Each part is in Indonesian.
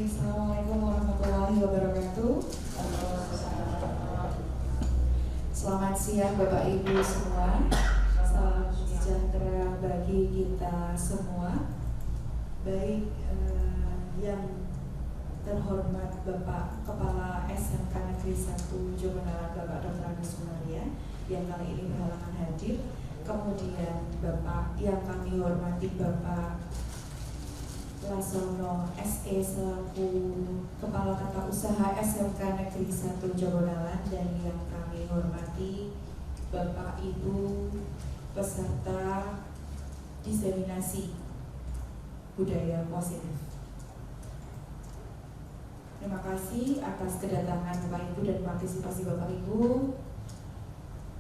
Assalamualaikum warahmatullahi wabarakatuh. Selamat siang Bapak Ibu semua. Salam sejahtera bagi kita semua. Baik, yang terhormat Bapak Kepala SMK Negeri 1 Jogonalan Bapak Dr. Agus Sumaria yang kali ini berhalangan hadir. Kemudian Bapak yang kami hormati Bapak Lasono SE selaku Kepala Tata Usaha SMK Negeri 1 Jogonalan, dan yang kami hormati Bapak Ibu peserta diseminasi budaya positif. Terima kasih atas kedatangan Bapak Ibu dan partisipasi Bapak Ibu.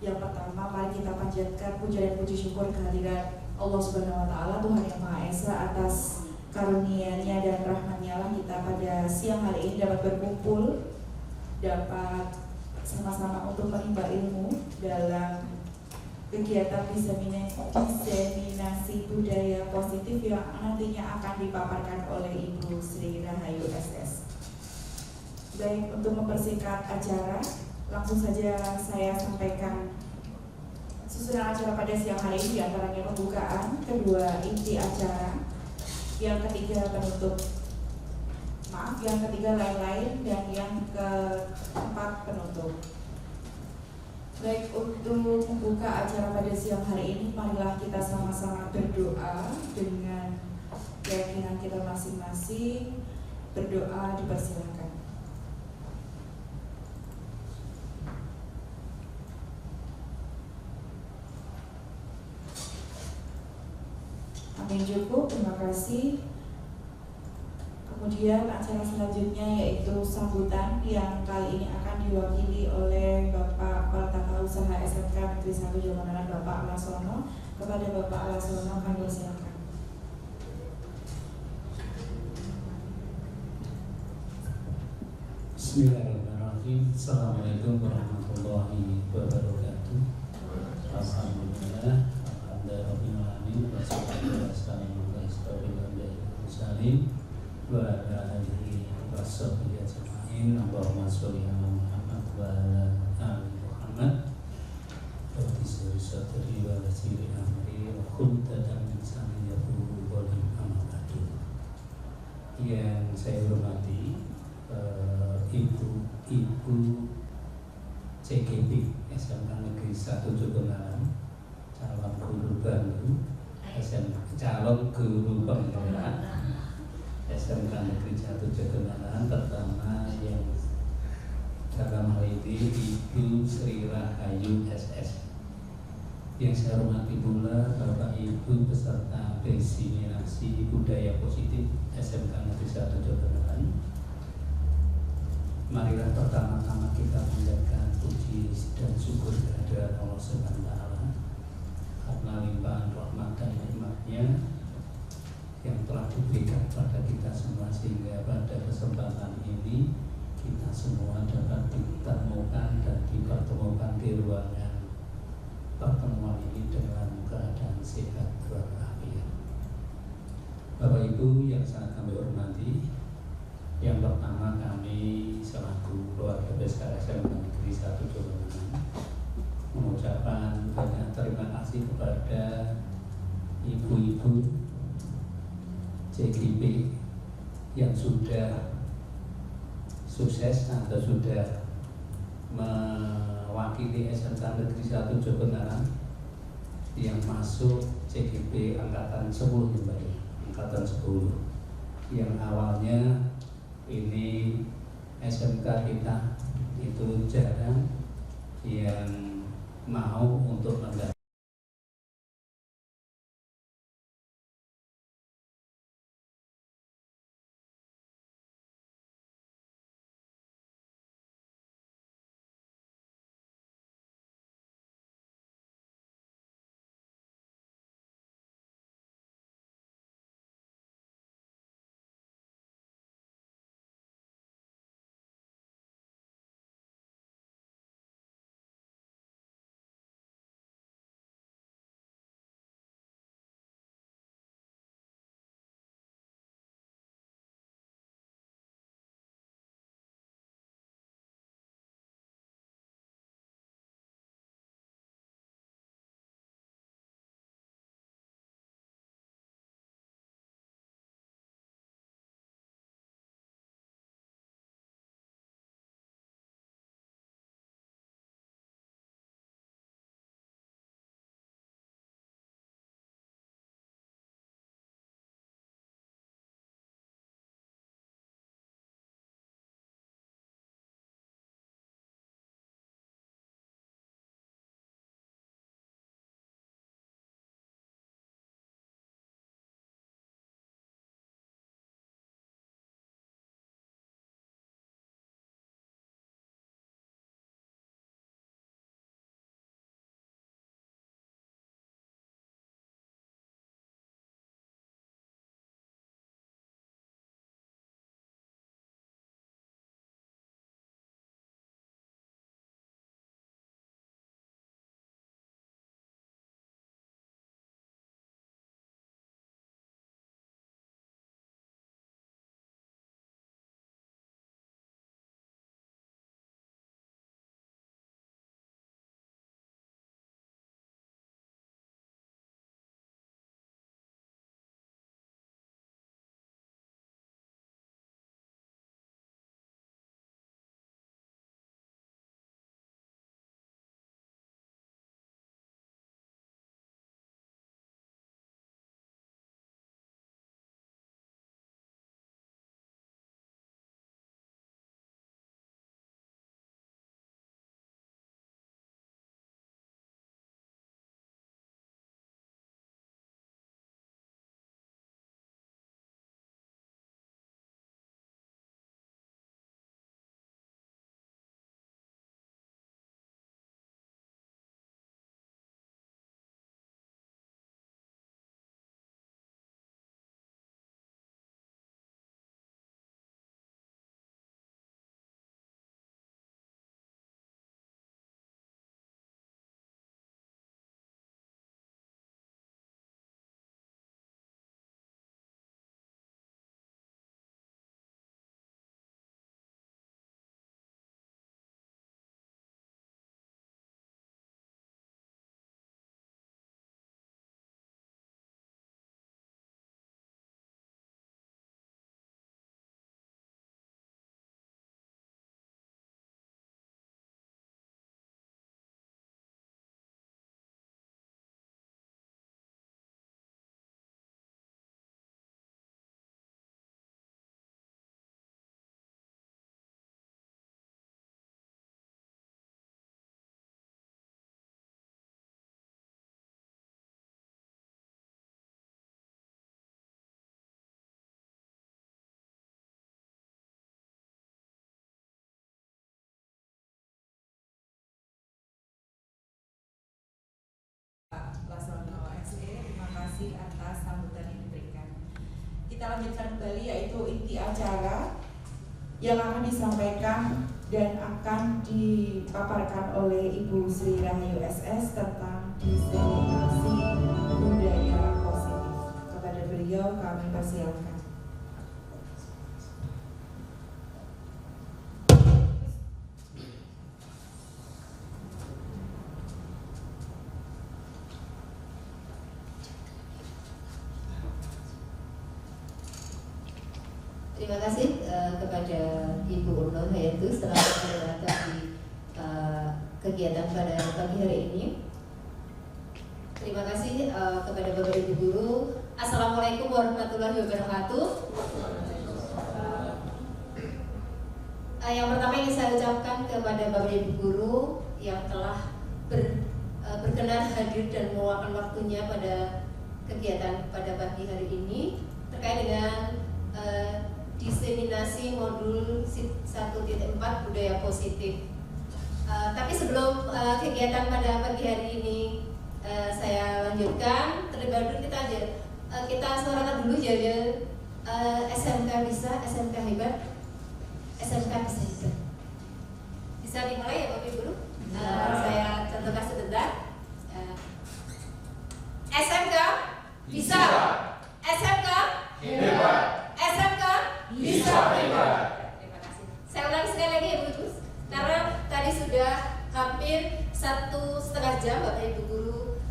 Yang pertama, mari kita panjatkan puja dan puji syukur kehadirat Allah Subhanahu wa Ta'ala, Tuhan Yang Maha Esa, atas karunia-Nya dan rahmat-Nya lah kita pada siang hari ini dapat berkumpul, dapat sama-sama untuk menimba ilmu dalam kegiatan diseminasi budaya positif yang nantinya akan dipaparkan oleh Ibu Sri Rahayu SS. Baik, untuk mempersingkat acara, langsung saja saya sampaikan susunan acara pada siang hari ini, antaranya pembukaan, kedua inti acara, yang ketiga penutup, yang ketiga lain-lain, dan yang keempat penutup. Baik, untuk membuka acara pada siang hari ini, marilah kita sama-sama berdoa dengan keyakinan kita masing-masing. Berdoa dipersilakan. Amin, cukup, terima kasih. Kemudian acara selanjutnya yaitu sambutan yang kali ini akan diwakili oleh Bapak Kepala Tata Usaha SMK Negeri 1 Jogonalan, Bapak Lasono. Kepada Bapak Lasono kami persilakan. Bismillahirrahmanirrahim. Assalamualaikum warahmatullahi wabarakatuh. Alhamdulillah. Alhamdulillahirrahmanirrahim. Wa ala alihi wa sahbihi ajma'in. Allahumma sholli ala Muhammad wa ala ali Muhammad. Rabbi shrah sadri wa yassir li amri wa hlul min lisani yafqahu qawli. Amma ba'du. Yang saya hormati Ibu CGP SMK Negeri 1 Jogonalan, calon guru baru calon guru penggerak SMK Negeri 1 Jogonalan, pertama yang dalam hal ini Ibu Sri Rahayu SS. Yang saya hormati pula Bapak Ibu peserta diseminasi budaya positif SMK Negeri 1 Jogonalan. Marilah pertama-tama kita panjatkan puji dan syukur kehadirat Allah Subhanahu wa Ta'ala karena limpahan rahmat dan nikmat-Nya yang telah diberikan pada kita semua, sehingga pada kesempatan ini kita semua dapat ditemukan dan dipertemukan di ruangan pertemuan ini dengan keadaan sehat walafiat. Bapak Ibu yang sangat kami hormati, yang pertama kami selaku keluarga besar SMK Negeri 1 Jogonalan mengucapkan banyak terima kasih kepada ibu-ibu CGP yang sudah sukses atau sudah mewakili SMK Negeri 1 Jogonalan yang masuk CGP angkatan 10 kembali, angkatan 10 yang awalnya ini SMK kita itu jarang yang mau untuk mendapatkan kasih atas sambutan yang diberikan. Kita lanjutkan kembali, yaitu inti acara yang akan disampaikan dan akan dipaparkan oleh Ibu Sri Rahayu SS tentang diseminasi budaya positif. Kepada beliau kami persilakan. Terima kasih kepada Ibu Nur Hayatu selamat mendengarkan di kegiatan pada pagi hari ini. Terima kasih kepada Bapak Ibu Guru. Assalamualaikum warahmatullahi wabarakatuh. Yang pertama ingin saya ucapkan kepada Bapak Ibu Guru yang telah berkenan hadir dan meluangkan waktunya pada kegiatan pada pagi hari ini terkait dengan diseminasi modul 1.4 budaya positif. Tapi sebelum kegiatan pada pagi hari ini saya lanjutkan, terlebih dahulu kita suarakan dulu ya SMK bisa, SMK hebat, SMK bisa hebat. Bisa dimulai ya Bapak Ibu? Saya contohkan sebentar. SMK bisa, SMK hebat, SMK bisa hebat. Terima kasih. Saya ulangi sekali lagi ya Bu Ibu, karena tadi sudah hampir 1,5 jam Bapak Ibu Guru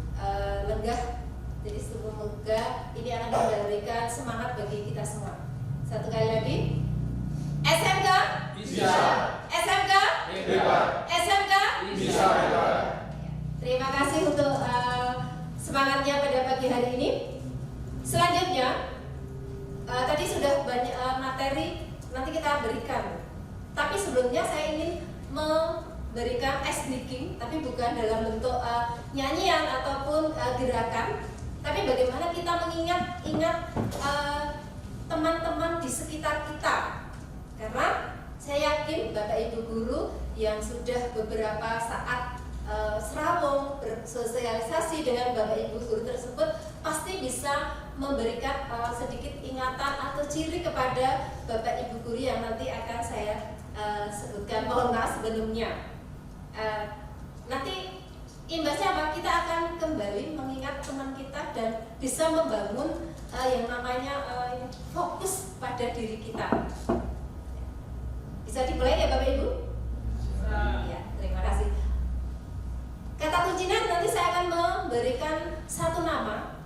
lenggah. Jadi semoga ini akan memberikan semangat bagi kita semua. Satu kali lagi. SMK bisa, SMK hebat, SMK bisa hebat. Terima kasih untuk semangatnya pada pagi hari ini. Selanjutnya tadi sudah banyak materi nanti kita berikan. Tapi sebelumnya saya ingin memberikan ice breaking, tapi bukan dalam bentuk nyanyian ataupun gerakan, tapi bagaimana kita mengingat teman-teman di sekitar kita. Karena saya yakin Bapak Ibu Guru yang sudah beberapa saat serawung bersosialisasi dengan Bapak Ibu Guru tersebut pasti bisa memberikan sedikit ingatan atau ciri kepada Bapak Ibu Guru yang nanti akan saya sebutkan. Mohon maaf sebelumnya. Nanti imbasnya apa? Kita akan kembali mengingat teman kita dan bisa membangun yang namanya fokus pada diri kita. Bisa dimulai ya Bapak Ibu? Ya, terima kasih. Kata kuncinya nanti saya akan memberikan satu nama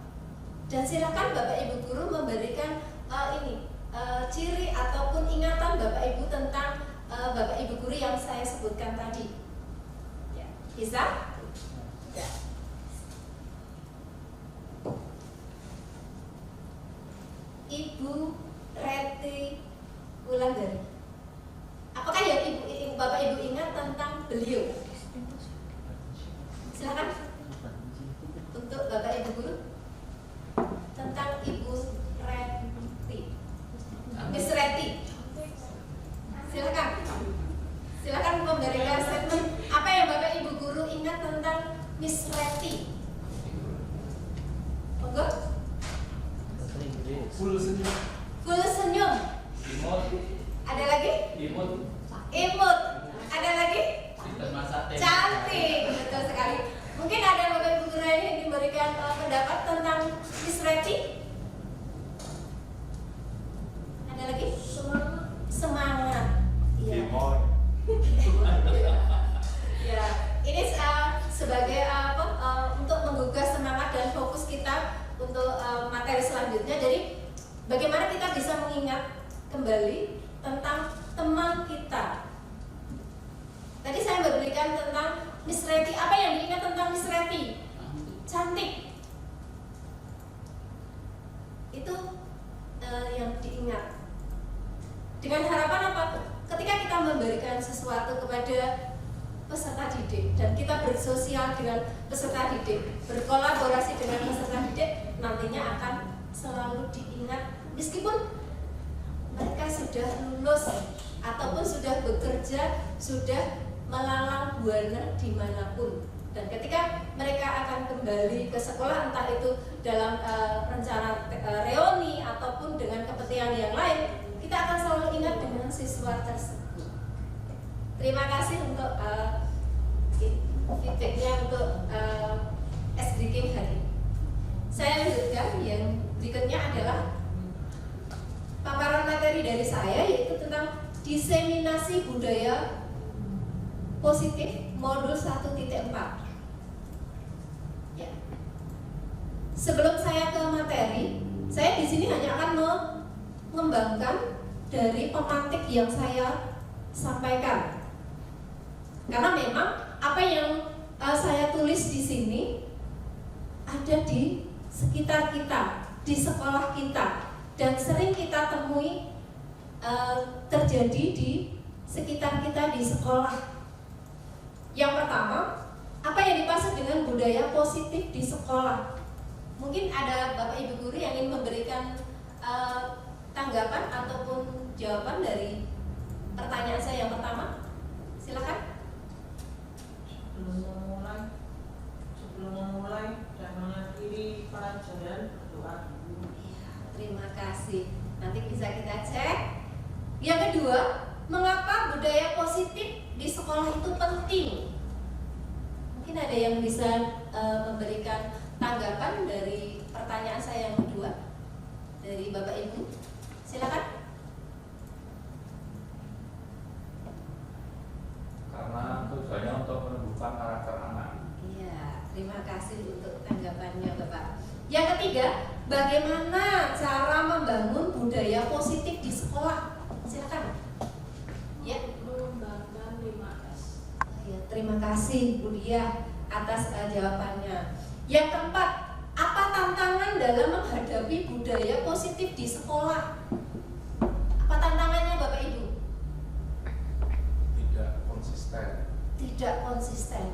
dan silakan Bapak Ibu Guru memberikan ciri ataupun ingatan Bapak Ibu tentang Bapak Ibu Guru yang saya sebutkan tadi. Ya, bisa? Ya. Ibu Reti Wulandari. Apakah ya Bapak Ibu ingat tentang beliau? Silakan untuk Bapak Ibu Guru tentang Ibu Reti, Miss Reti. Silakan memberikan statement apa yang Bapak Ibu Guru ingat tentang Miss Reti. Monggo. Full senyum. Full senyum. Imut. Ada lagi? Imut. Imut. Ada lagi? Cantik, betul sekali. Mungkin ada Bapak Ibu Guru yang memberikan pendapat tentang Miss Reti. Ada lagi? Semangat. Iya. Ya, ini sebagai untuk menggugah semangat dan fokus kita untuk materi selanjutnya. Jadi, bagaimana kita bisa mengingat kembali tentang teman kita. Tadi saya memberikan tentang Miss Reti. Apa yang diingat tentang Miss Reti? Cantik. Itu yang diingat. Dengan harapan apa? Ketika kita memberikan sesuatu kepada peserta didik dan kita bersosial dengan peserta didik, berkolaborasi dengan peserta didik, nantinya akan selalu diingat meskipun mereka sudah lulus ataupun sudah bekerja, sudah melalang buana dimanapun. Dan ketika mereka akan kembali ke sekolah, entah itu dalam rencana reuni ataupun dengan kepentingan yang lain, kita akan selalu ingat dengan siswa tersebut. Terima kasih untuk feedbacknya untuk SDK hari ini. Saya lanjutkan, yang berikutnya adalah paparan materi dari saya, yaitu tentang diseminasi budaya positif modul 1.4. Ya. Sebelum saya ke materi, saya di sini hanya akan mengembangkan dari pemantik yang saya sampaikan. Karena memang apa yang saya tulis di sini ada di sekitar kita, di sekolah kita, dan sering kita temui terjadi di sekitar kita di sekolah. Yang pertama, apa yang dimaksud dengan budaya positif di sekolah? Mungkin ada Bapak Ibu guru yang ingin memberikan tanggapan ataupun jawaban dari pertanyaan saya yang pertama. Silakan. Sebelum memulai dan mengakhiri pelajaran, berdoa dulu. Ya, terima kasih. Nanti bisa kita cek. Yang kedua, mengapa budaya positif di sekolah itu penting? Mungkin ada yang bisa memberikan tanggapan dari pertanyaan saya yang kedua dari Bapak Ibu. Silakan. Karena tujuannya untuk menumbuhkan karakter anak. Iya, terima kasih untuk tanggapannya Bapak. Yang ketiga, bagaimana cara membangun budaya positif di sekolah? Silakan. Ya. Mengembangkan 5S. Ya, terima kasih Bu Dia atas jawabannya. Yang keempat, apa tantangan dalam menghadapi budaya positif di sekolah? Apa tantangannya Bapak Ibu? Tidak konsisten. Tidak konsisten.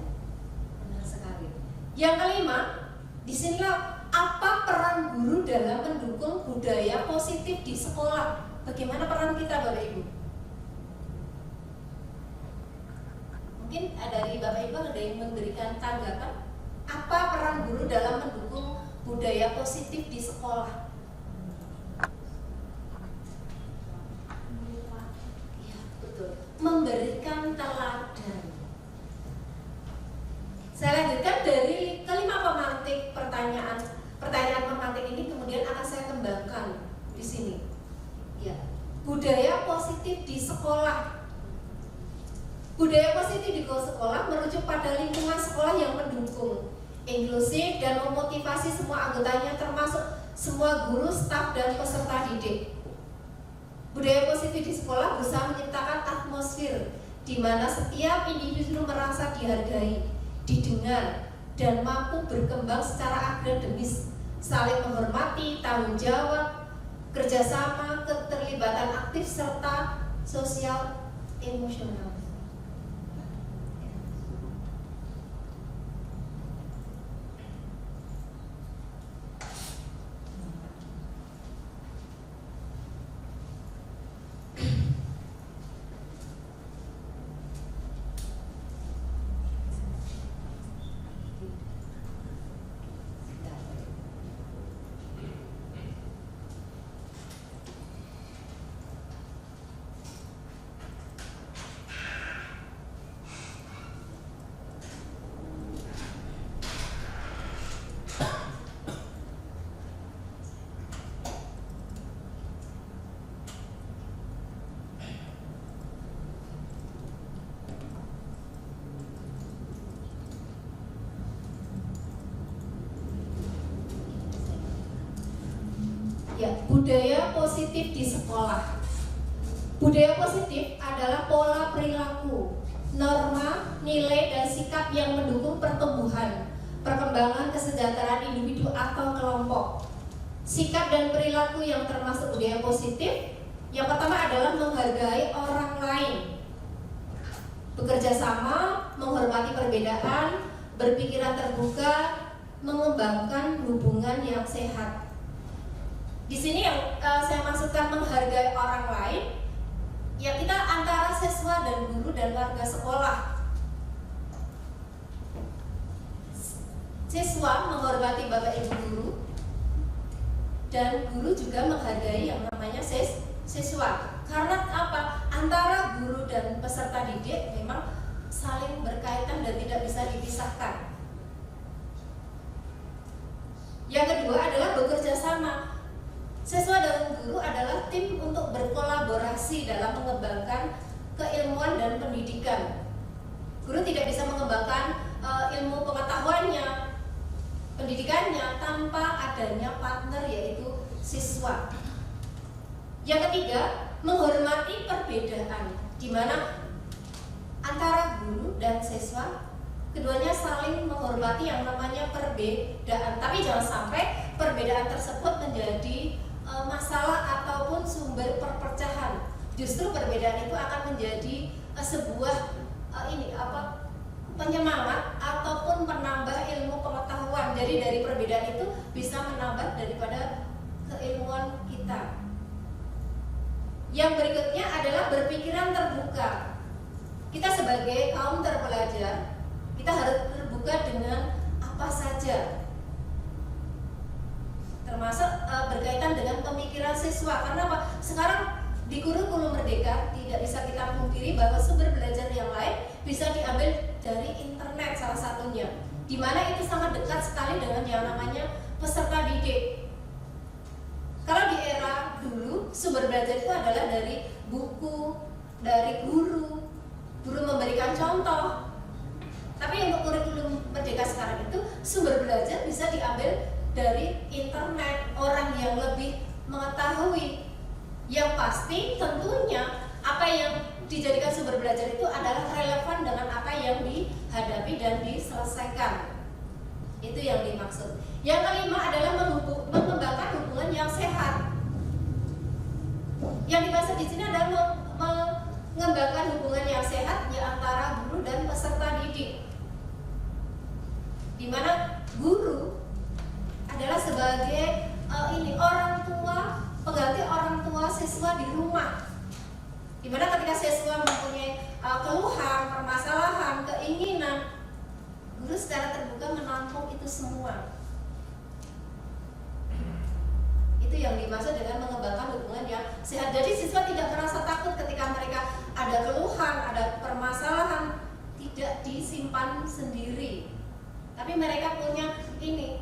Benar sekali. Yang kelima, disinilah apa peran guru dalam mendukung budaya positif di sekolah? Bagaimana peran kita Bapak Ibu? Mungkin dari Bapak Ibu ada yang memberikan tanggapan. Apa peran guru dalam mendukung budaya positif di sekolah? Iya, betul. Memberikan teladan. Saya lanjutkan dari kelima pemantik pertanyaan pemantik ini, kemudian akan saya kembangkan di sini. Ya, budaya positif di sekolah. Budaya positif di sekolah merujuk pada lingkungan sekolah yang mendukung, inklusif, dan memotivasi semua anggotanya, termasuk semua guru, staf, dan peserta didik. Budaya positif di sekolah berusaha menciptakan atmosfer di mana setiap individu merasa dihargai, didengar, dan mampu berkembang secara akademis, saling menghormati, tanggung jawab, kerjasama, keterlibatan aktif, serta sosial emosional. Ya, budaya positif di sekolah. Budaya positif adalah pola perilaku, norma, nilai, dan sikap yang mendukung pertumbuhan, perkembangan kesejahteraan individu atau kelompok. Sikap dan perilaku yang termasuk budaya positif, yang pertama adalah menghargai orang lain, bekerja sama, menghormati perbedaan, berpikiran terbuka, mengembangkan hubungan yang sehat. Di sini yang saya maksudkan menghargai orang lain, ya kita antara siswa dan guru dan warga sekolah. siswa menghormati bapak ibu guru, dan guru juga menghargai yang namanya siswa. Karena apa? Antara guru dan peserta didik memang saling berkaitan dan tidak bisa dipisahkan. Yang kedua adalah bekerja sama. Siswa dan guru adalah tim untuk berkolaborasi dalam mengembangkan keilmuan dan pendidikan. Guru tidak bisa mengembangkan ilmu pengetahuannya, pendidikannya tanpa adanya partner yaitu siswa. Yang ketiga, menghormati perbedaan, di mana antara guru dan siswa keduanya saling menghormati yang namanya perbedaan. Tapi jangan sampai perbedaan tersebut menjadi masalah ataupun sumber perpecahan. Justru perbedaan itu akan menjadi sebuah penyemangat ataupun penambah ilmu pengetahuan. Jadi dari perbedaan itu bisa menambah daripada keilmuan kita. Yang berikutnya adalah berpikiran terbuka. Kita sebagai kaum terpelajar, kita harus terbuka dengan apa saja, termasuk berkaitan dengan pemikiran siswa. Karena apa? Sekarang di kurikulum Merdeka tidak bisa kita pungkiri bahwa sumber belajar yang lain bisa diambil dari internet salah satunya, di mana itu sangat dekat sekali dengan yang namanya peserta didik. Kalau di era dulu sumber belajar itu adalah dari buku, dari guru memberikan contoh. Tapi untuk kurikulum Merdeka sekarang itu sumber belajar bisa diambil dari internet, orang yang lebih mengetahui. Yang pasti tentunya apa yang dijadikan sumber belajar itu adalah relevan dengan apa yang dihadapi dan diselesaikan. Itu yang dimaksud. Yang kelima adalah mengembangkan hubungan yang sehat. Yang dimaksud di sini adalah mengembangkan hubungan yang sehat di antara guru dan peserta didik, di mana guru adalah sebagai orang tua, pengganti orang tua siswa di rumah. Di mana ketika siswa mempunyai keluhan, permasalahan, keinginan, guru secara terbuka menampung itu semua. Itu yang dimaksud dengan mengembangkan hubungan yang sehat. Jadi siswa tidak merasa takut ketika mereka ada keluhan, ada permasalahan, tidak disimpan sendiri. Tapi mereka punya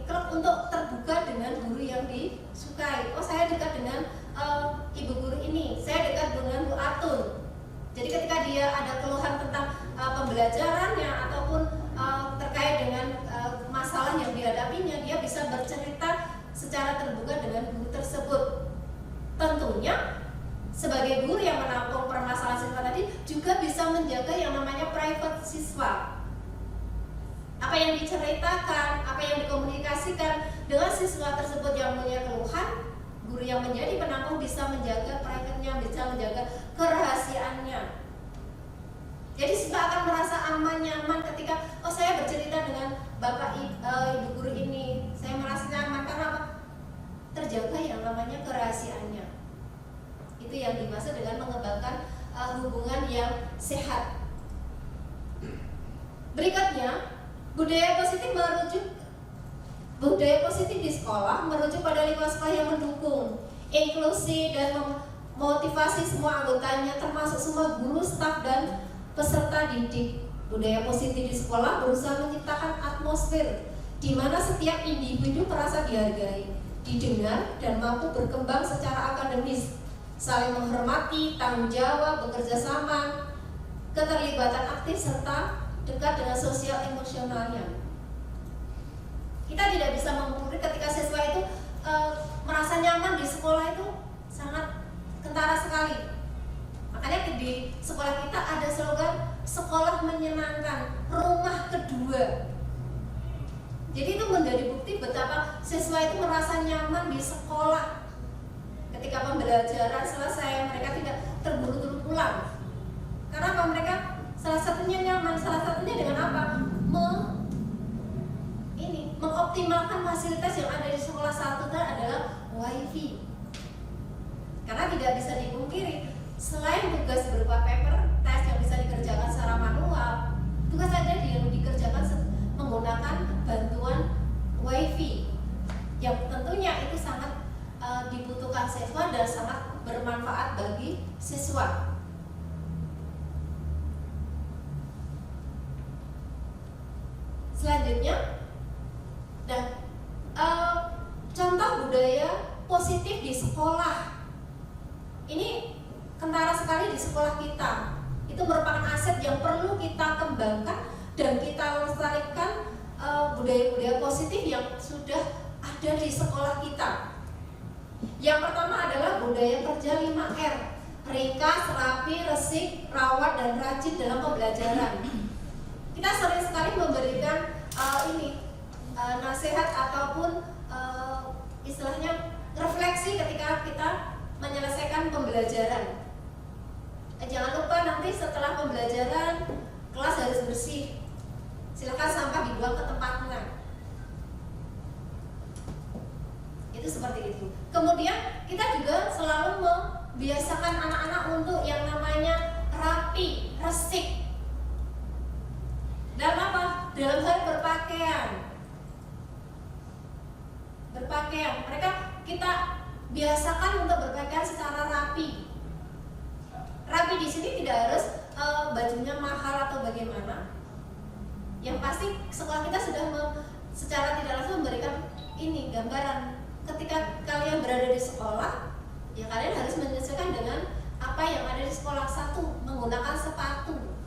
klub untuk terbuka dengan guru yang disukai. Oh, saya dekat dengan ibu guru ini, saya dekat dengan Bu Atun. Jadi ketika dia ada keluhan tentang pembelajarannya ataupun terkait dengan masalah yang dihadapinya, dia bisa bercerita secara terbuka dengan guru tersebut. Tentunya sebagai guru yang menampung permasalahan siswa tadi juga bisa menjaga yang namanya private siswa. Apa yang diceritakan, apa yang dikomunikasikan dengan siswa tersebut yang punya keluhan, guru yang menjadi penampung bisa menjaga private-nya, bisa menjaga kerahasiaannya. Jadi siswa akan merasa aman, nyaman ketika saya bercerita dengan bapak ibu guru ini, saya merasa nyaman karena apa? Terjaga yang namanya kerahasiaannya. Itu yang dimaksud dengan mengembangkan hubungan yang sehat. Berikutnya, budaya positif di sekolah merujuk pada lingkungan sekolah yang mendukung, inklusi dan memotivasi semua anggotanya, termasuk semua guru, staf dan peserta didik. Budaya positif di sekolah berusaha menciptakan atmosfer di mana setiap individu merasa dihargai, didengar dan mampu berkembang secara akademis, saling menghormati, tanggung jawab, bekerja sama, keterlibatan aktif serta dekat dengan sosial emosionalnya. Kita tidak bisa memungkiri ketika siswa itu merasa nyaman di sekolah itu sangat kentara sekali. Makanya di sekolah kita ada slogan sekolah menyenangkan, rumah kedua. Jadi itu menjadi bukti betapa siswa itu merasa nyaman di sekolah. Ketika pembelajaran selesai, mereka tidak terburu-buru pulang. Karena apa? Mereka salah satunya nyaman, salah satunya dengan apa? Mengoptimalkan fasilitas yang ada di sekolah. Satu adalah wifi. Karena tidak bisa dipungkiri, selain tugas berupa paper test yang bisa dikerjakan secara manual, tugas ada yang dikerjakan menggunakan bantuan Selanjutnya, dan contoh budaya positif di sekolah. Ini kentara sekali di sekolah kita. Itu merupakan aset yang perlu kita kembangkan dan kita lestarikan, budaya-budaya positif yang sudah ada di sekolah kita. Yang pertama adalah budaya kerja 5R. Ringkas, rapi, resik, rawat, dan rajin dalam pembelajaran. Kita sering sekali memberikan nasihat ataupun istilahnya refleksi ketika kita menyelesaikan pembelajaran. Jangan lupa nanti setelah pembelajaran kelas harus bersih. Silakan sampah dibuang ke tempatnya. Itu seperti itu. Kemudian kita juga selalu membiasakan anak-anak untuk yang namanya rapi, resik. Dalam apa? Dalam hal berpakaian. Mereka kita biasakan untuk berpakaian secara rapi. Rapi di sini tidak harus bajunya mahal atau bagaimana. Yang pasti sekolah kita sudah secara tidak langsung memberikan ini gambaran. Ketika kalian berada di sekolah, ya kalian harus menyesuaikan dengan apa yang ada di sekolah. Satu, menggunakan sepatu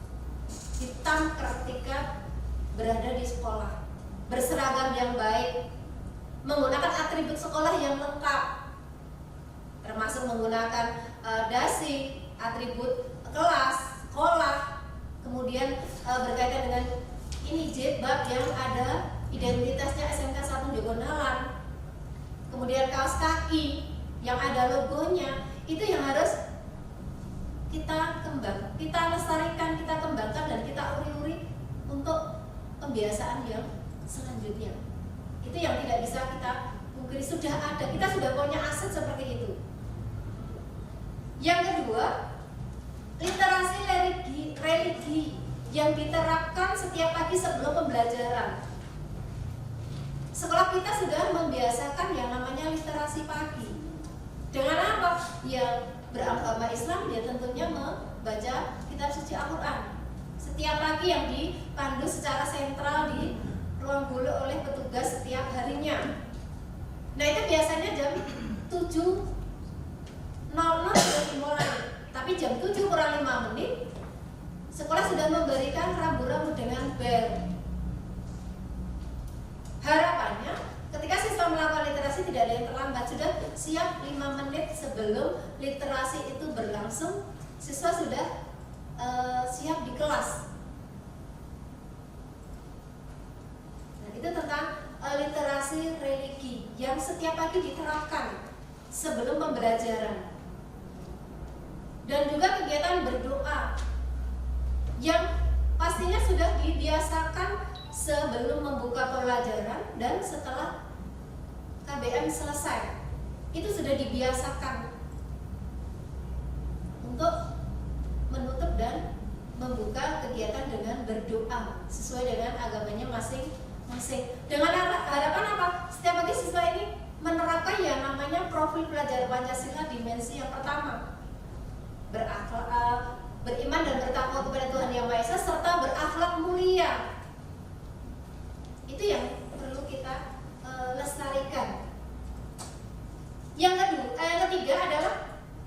hitam ketika berada di sekolah, berseragam yang baik, menggunakan atribut sekolah yang lengkap, termasuk menggunakan dasi, atribut kelas, sekolah, kemudian berkaitan dengan ini jilbab yang ada identitasnya SMK 1 Jogonalan, kemudian kaos kaki yang ada logonya. Itu yang harus kita lestarikan, kita kembangkan, dan kita uri-uri untuk pembiasaan yang selanjutnya. Itu yang tidak bisa kita pungkiri, sudah ada, kita sudah punya aset seperti itu. Yang kedua, literasi religi yang diterapkan setiap pagi sebelum pembelajaran. Sekolah kita sudah membiasakan yang namanya literasi pagi. Dengan apa? Yang beragama Islam, ya tentunya membaca kitab suci Al-Quran setiap pagi, yang dipandu secara sentral di ruang guru oleh petugas setiap harinya. Nah, itu biasanya jam 7.00 sudah dimulai, tapi jam 7 kurang 5 menit sekolah sudah memberikan rambu-rambu dengan bel. Harapannya ketika siswa melakukan literasi tidak ada yang terlambat, sudah siap 5 menit sebelum literasi itu berlangsung, siswa sudah siap di kelas. Nah, itu tentang literasi religi yang setiap pagi diterapkan sebelum pembelajaran. Dan juga kegiatan berdoa yang pastinya sudah dibiasakan sebelum membuka pelajaran dan setelah KBM selesai. Itu sudah dibiasakan untuk menutup dan membuka kegiatan dengan berdoa sesuai dengan agamanya masing-masing. Dengan harapan apa? Setiap pagi siswa ini menerapkan yang namanya profil pelajar Pancasila dimensi yang pertama, beriman dan bertakwa kepada Tuhan Yang Maha Esa serta berakhlak mulia. Itu yang perlu kita lestarikan. Yang ketiga adalah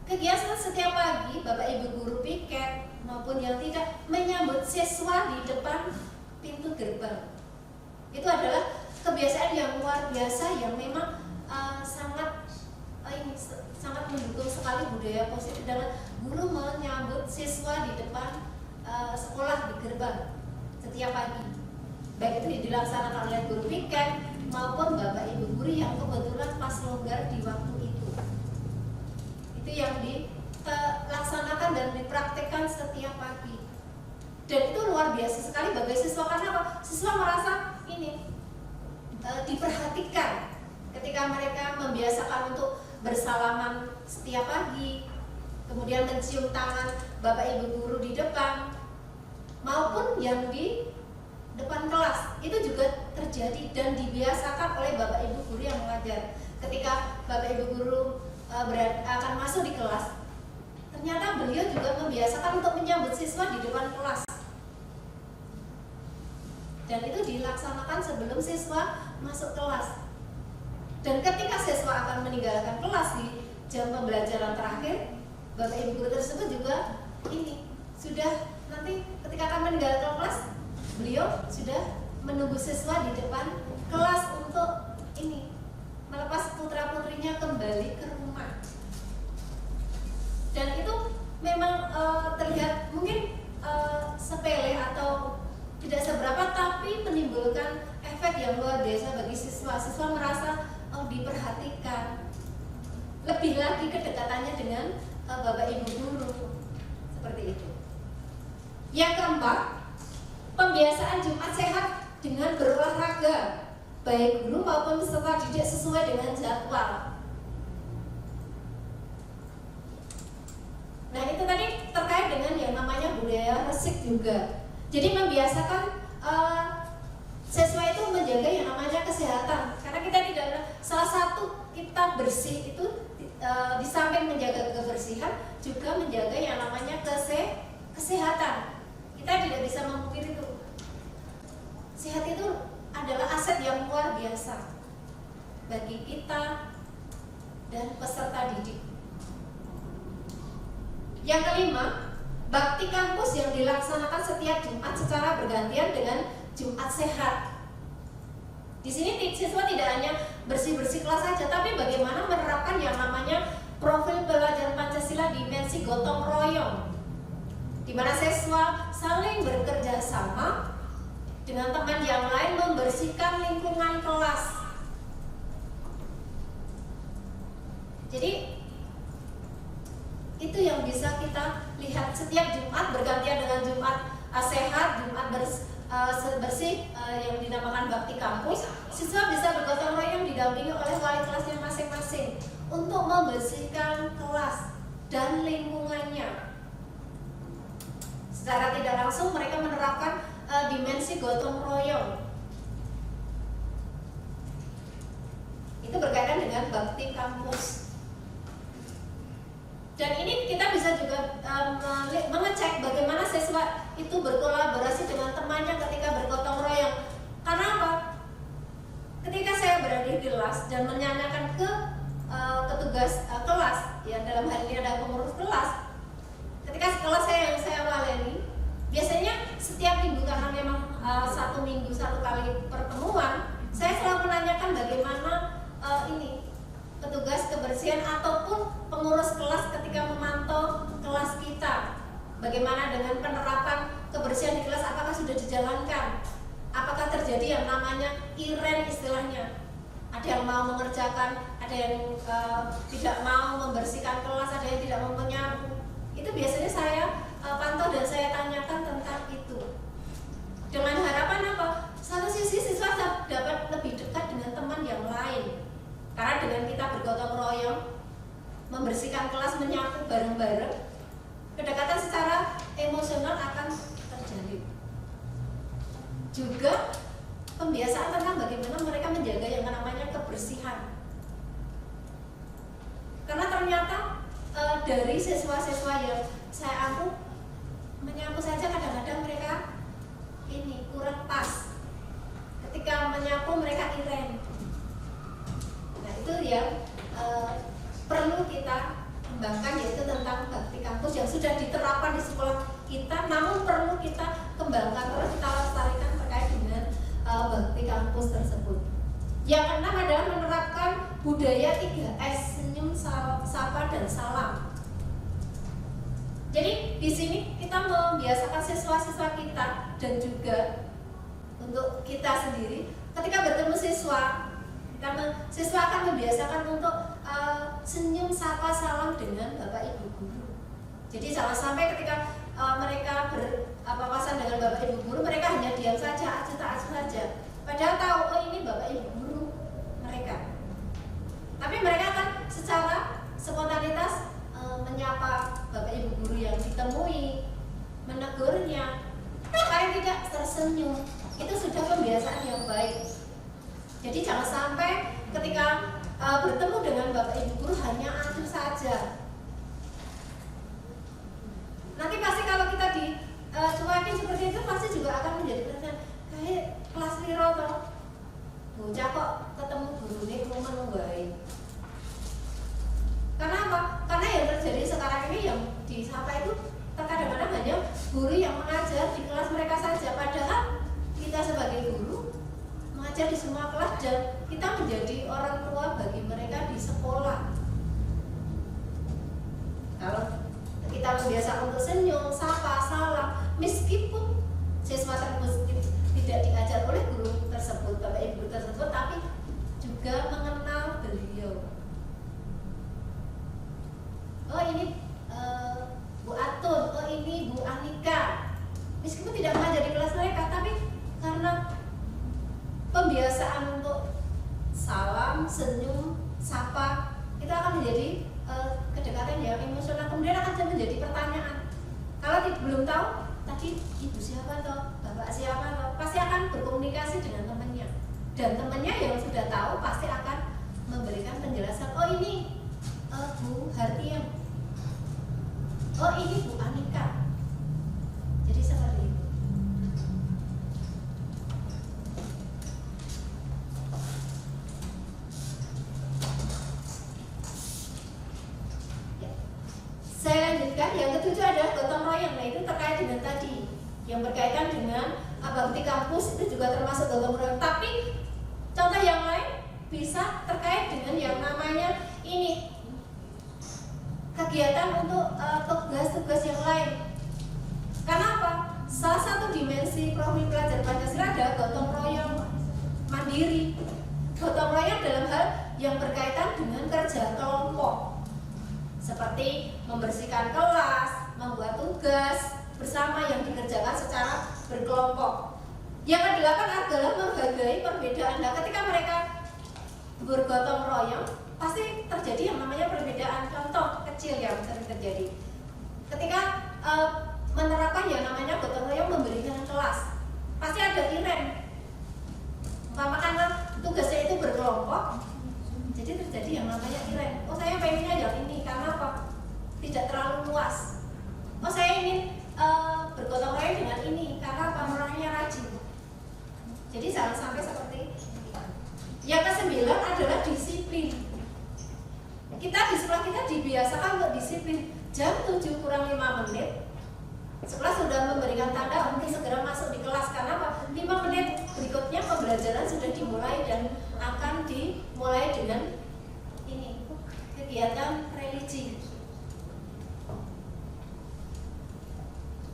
kegiatan setiap pagi Bapak Ibu guru piket maupun yang tidak menyambut siswa di depan pintu gerbang. Itu adalah kebiasaan yang luar biasa yang memang sangat mendukung sekali budaya positif dengan guru menyambut siswa di depan sekolah di gerbang setiap pagi. Baik itu dilaksanakan oleh guru piket maupun Bapak Ibu guru yang kebetulan pas longgar di waktu itu. Itu yang dilaksanakan dan dipraktekkan setiap pagi. Dan itu luar biasa sekali bagi siswa, karena apa? Siswa merasa ini diperhatikan ketika mereka membiasakan untuk bersalaman setiap pagi, kemudian mencium tangan Bapak Ibu guru di depan maupun yang di depan kelas. Itu juga terjadi dan dibiasakan oleh Bapak Ibu guru yang mengajar. Ketika Bapak Ibu guru akan masuk di kelas, ternyata beliau juga membiasakan untuk menyambut siswa di depan kelas. dan itu dilaksanakan sebelum siswa masuk kelas. Dan ketika siswa akan meninggalkan kelas di jam pembelajaran terakhir, Bapak Ibu guru tersebut juga ini sudah nanti ketika akan meninggalkan kelas, beliau sudah menunggu siswa di depan kelas untuk ini melepas putra-putrinya kembali ke rumah. Dan itu memang terlihat mungkin sepele atau tidak seberapa, tapi menimbulkan efek yang luar biasa bagi siswa. Siswa merasa diperhatikan, lebih lagi kedekatannya dengan Bapak Ibu guru, seperti itu. Yang keempat, pembiasaan Jumat sehat dengan berolahraga, baik guru maupun peserta didik sesuai dengan jadwal. Nah, itu tadi terkait dengan yang namanya budaya resik juga. Jadi membiasakan siswa itu menjaga yang namanya kesehatan. Karena kita tidak, salah satu kita bersih itu di samping menjaga kebersihan juga menjaga yang namanya kesehatan. Kita tidak bisa memungkiri itu. Sehat itu adalah aset yang luar biasa bagi kita dan peserta didik. Yang kelima, bakti kampus yang dilaksanakan setiap Jumat secara bergantian dengan Jumat sehat. Di sini siswa tidak hanya bersih-bersih kelas saja, tapi bagaimana menerapkan yang namanya profil belajar Pancasila dimensi gotong royong, di mana siswa saling bekerja sama dengan teman yang lain membersihkan lingkungan kelas. Jadi itu yang bisa kita lihat setiap Jumat bergantian dengan Jumat sehat, Jumat bersih yang dinamakan bakti kampus. Siswa bisa bergotong royong didampingi oleh wali kelasnya masing-masing untuk membersihkan kelas dan lingkungannya. Secara tidak langsung mereka menerapkan dimensi gotong royong. Itu berkaitan dengan bakti kampus. Dan ini kita bisa juga mengecek bagaimana siswa itu berkolaborasi dengan temannya ketika bergotong royong. Karena apa? Ketika saya berada di kelas dan menanyakan ke petugas kelas, ya dalam hal ini ada pengurus kelas. Ketika kelas yang saya layani, biasanya setiap minggu karena memang 1 minggu 1 kali pertemuan, saya selalu menanyakan bagaimana ini petugas kebersihan ataupun pengurus kelas ketika memantau kelas kita. Bagaimana dengan penerapan kebersihan di kelas, apakah sudah dijalankan? Apakah terjadi yang namanya iren istilahnya? Ada yang mau mengerjakan, ada yang tidak mau membersihkan kelas, ada yang tidak mau menyapu. Itu biasanya saya pantau dan saya tanyakan tentang itu. Dengan harapan apa? Satu sisi siswa dapat lebih dekat dengan teman yang lain. Karena dengan kita bergotong royong, membersihkan kelas, menyapu bareng-bareng, kedekatan secara emosional akan terjalin. Juga pembiasaan tentang bagaimana mereka menjaga yang namanya kebersihan. Karena ternyata dari siswa-siswa yang saya ampu, menyapu saja kadang-kadang mereka ini kurang pas. Ketika menyapu mereka iren. Nah, itu yang perlu kita kembangkan, yaitu tentang bakti kampus yang sudah diterapkan di sekolah kita, namun perlu kita kembangkan terus, kita lestarikan terkait dengan bakti kampus tersebut. Yang keenam adalah menerapkan budaya 3S, senyum, sapa, dan salam. Jadi di sini kita membiasakan siswa-siswa kita dan juga untuk kita sendiri, ketika bertemu siswa, siswa akan membiasakan untuk senyum, sapa, salam dengan Bapak Ibu guru. Jadi jangan sampai ketika mereka berpapasan dengan Bapak Ibu guru, mereka hanya diam saja, acuh saja. Padahal tahu, oh ini Bapak Ibu guru mereka. Tapi mereka akan secara spontanitas menyapa Bapak Ibu guru yang ditemui, menegurnya, paling tidak tersenyum. Itu sudah pembiasaan yang baik. Jadi jangan sampai ketika bertemu dengan Bapak Ibu guru hanya acuh saja. Nanti pasti kalau kita dicuekin seperti itu, pasti juga akan menjadi pertanyaan, kayak bocah kok ketemu gurune ngomong wae. Karena apa? Karena yang terjadi sekarang ini yang disapa itu terkadang-kadang hanya guru yang mengajar di kelas mereka saja, padahal kita sebagai guru mengajar di semua kelas dan kita menjadi orang tua bagi mereka di sekolah. Kalau kita membiasakan untuk senyum, sapa, salam, meskipun siswa tersebut tidak diajar oleh guru tersebut, bapak ibu tersebut, tapi juga mengenal beliau. Oh ini Bu Atun, oh ini Bu Anika. Meskipun tidak mengajar di kelas mereka, tapi karena pembiasaan untuk salam, senyum, sapa, itu akan menjadi kedekatan yang emosional. Kemudian akan menjadi pertanyaan. Kalau belum tahu, tadi ibu siapa toh, bapak siapa toh, pasti akan berkomunikasi dengan temannya. Dan temannya yang sudah tahu pasti akan memberikan penjelasan. Oh ini Bu Hartian. Oh ini Bu Anika. Jadi seperti itu. Ya. Saya lanjutkan. Yang ketujuh adalah gotong royong. Nah itu terkait dengan tadi yang berkaitan dengan bakti kampus, itu juga termasuk gotong royong. Tapi contoh yang lain bisa terkait dengan yang namanya ini kegiatan untuk tugas-tugas yang lain. Karena apa? Salah satu dimensi profil pelajar Pancasila adalah gotong royong mandiri. Gotong royong dalam hal yang berkaitan dengan kerja kelompok, seperti membersihkan kelas, membuat tugas bersama yang dikerjakan secara berkelompok. Yang kedelapan adalah menghargai perbedaan. Nah, ketika mereka bergotong royong, pasti terjadi yang namanya perbedaan. Contoh kecil yang sering terjadi ketika menerapkan yang namanya gotong royong memberikan kelas, pasti ada iren. Karena tugasnya itu berkelompok, jadi terjadi yang namanya iren. Oh saya pengennya yang ini, karena apa? Tidak terlalu luas. Oh saya ingin bergotong royong dengan ini, karena apa? Orangnya rajin. Jadi jangan sampai seperti ini. Yang kesembilan adalah disiplin. Kita di sekolah kita dibiasakan untuk disiplin. Jam 7 kurang 5 menit sekolah sudah memberikan tanda untuk segera masuk di kelas. Karena apa? 5 menit berikutnya pembelajaran sudah dimulai dan akan dimulai dengan ini kegiatan religi.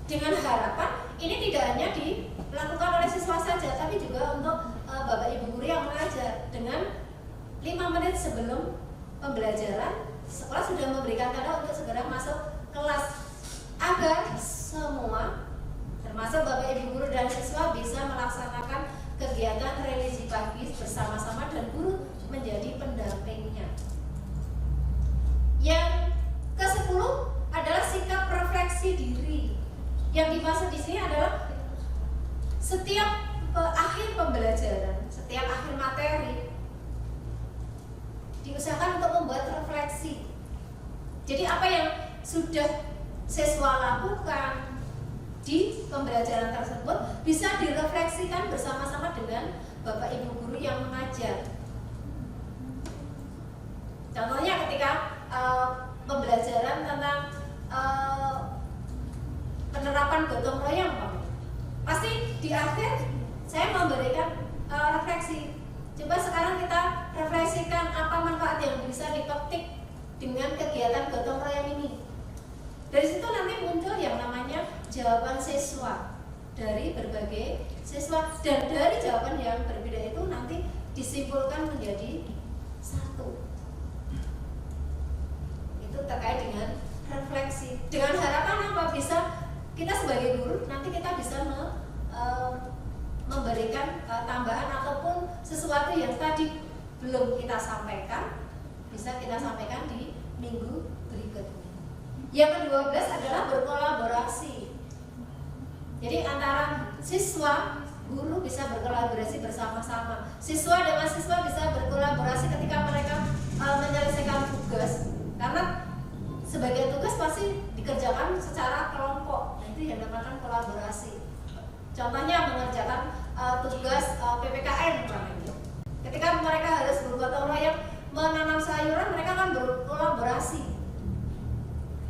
Dengan harapan ini tidak hanya dilakukan oleh siswa saja, tapi juga untuk bapak ibu guru yang mengajar. Dengan 5 menit sebelum pembelajaran, sekolah sudah memberikan tanda untuk segera masuk kelas agar semua, termasuk bapak ibu guru dan siswa, bisa melaksanakan kegiatan religi pagi bersama-sama dan guru menjadi pendampingnya. Yang ke-10 adalah sikap refleksi diri. Yang dimaksud di sini adalah setiap akhir pembelajaran, setiap akhir materi diusahakan untuk membuat refleksi. Jadi apa yang sudah siswa lakukan di pembelajaran tersebut bisa direfleksikan bersama-sama dengan bapak ibu guru yang mengajar. Contohnya ketika pembelajaran tentang penerapan gotong royong, pasti di akhir saya memberikan refleksi. Coba sekarang kita refleksikan apa manfaat yang bisa dipetik dengan kegiatan gotong royong ini. Dari situ nanti muncul yang namanya jawaban siswa dari berbagai siswa, dan dari jawaban yang berbeda itu nanti disimpulkan menjadi satu. Itu terkait dengan refleksi. Dengan harapan apa? Bisa kita sebagai guru nanti kita bisa memberikan tambahan ataupun sesuatu yang tadi belum kita sampaikan, bisa kita sampaikan di minggu berikutnya. Yang ke-12 adalah berkolaborasi. Jadi antara siswa, guru bisa berkolaborasi bersama-sama. Siswa dengan siswa bisa berkolaborasi ketika mereka menyelesaikan tugas. Karena sebagian tugas pasti dikerjakan secara kelompok. Nah, itu yang dinamakan kolaborasi. Contohnya mengerjakan tugas PPKN. menanam sayuran, mereka akan berkolaborasi.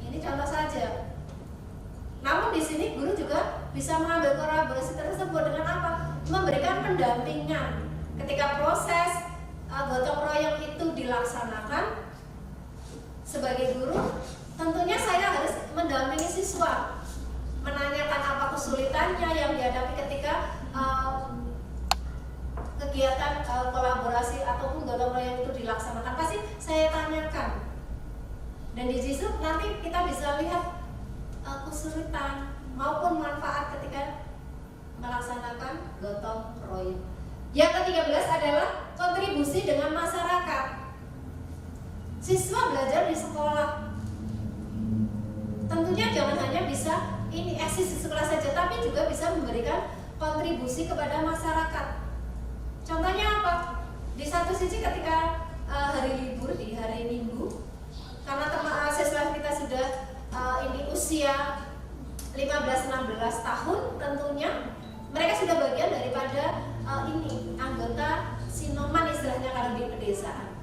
Ini contoh saja. Namun di sini guru juga bisa mengambil kolaborasi tersebut dengan apa? Memberikan pendampingan ketika proses gotong royong itu dilaksanakan. Sebagai guru, tentunya saya harus mendampingi siswa, menanyakan apa kesulitannya yang dihadapi ketika kegiatan kolaborasi ataupun gotong royong itu dilaksanakan. Pasti saya tanyakan, dan di situ nanti kita bisa lihat kesulitan maupun manfaat ketika melaksanakan gotong royong. Yang ke-13 adalah kontribusi dengan masyarakat. Siswa belajar di sekolah, tentunya jangan hanya bisa ini eksis di sekolah saja, tapi juga bisa memberikan kontribusi kepada masyarakat. Contohnya apa? Di satu sisi ketika hari libur di hari Minggu, karena siswa kita sudah ini usia 15-16 tahun, tentunya mereka sudah bagian daripada ini anggota sinoman istilahnya kalau di pedesaan.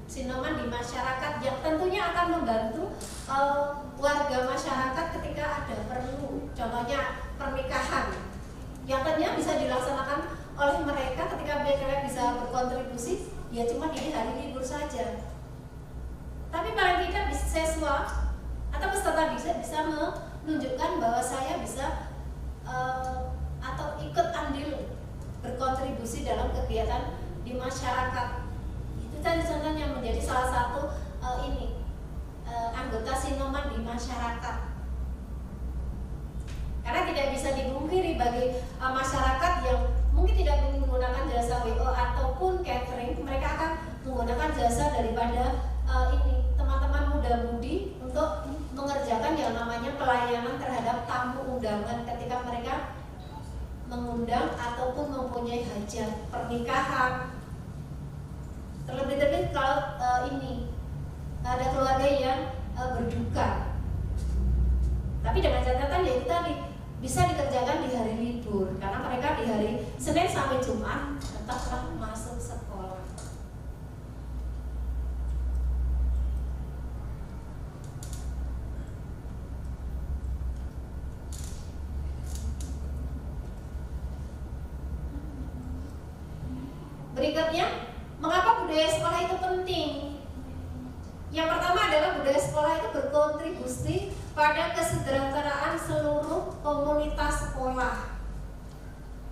Sinoman di masyarakat yang tentunya akan membantu warga masyarakat ketika ada perlu, contohnya pernikahan yang tentunya bisa dilaksanakan oleh mereka ketika mereka bisa berkontribusi ya cuma di hari libur saja. Tapi paling tidak siswa atau peserta bisa menunjukkan bahwa saya bisa atau ikut andil berkontribusi dalam kegiatan di masyarakat. Itu tadi contohnya menjadi salah satu anggota sinoman di masyarakat. Karena tidak bisa dipungkiri bagi masyarakat yang mungkin tidak menggunakan jasa WO ataupun catering, mereka akan menggunakan jasa daripada teman-teman muda-mudi untuk mengerjakan yang namanya pelayanan terhadap tamu undangan ketika mereka mengundang ataupun mempunyai hajat pernikahan. Terlebih-lebih kalau ada keluarga yang berduka. Tapi dengan catatan ya itu tadi bisa dikerjakan di hari libur karena mereka di hari Senin sampai Jumat tetaplah masuk sekolah. Berikutnya, mengapa budaya sekolah itu penting? Yang pertama adalah budaya sekolah itu berkontribusi pada kesejahteraan seluruh komunitas sekolah.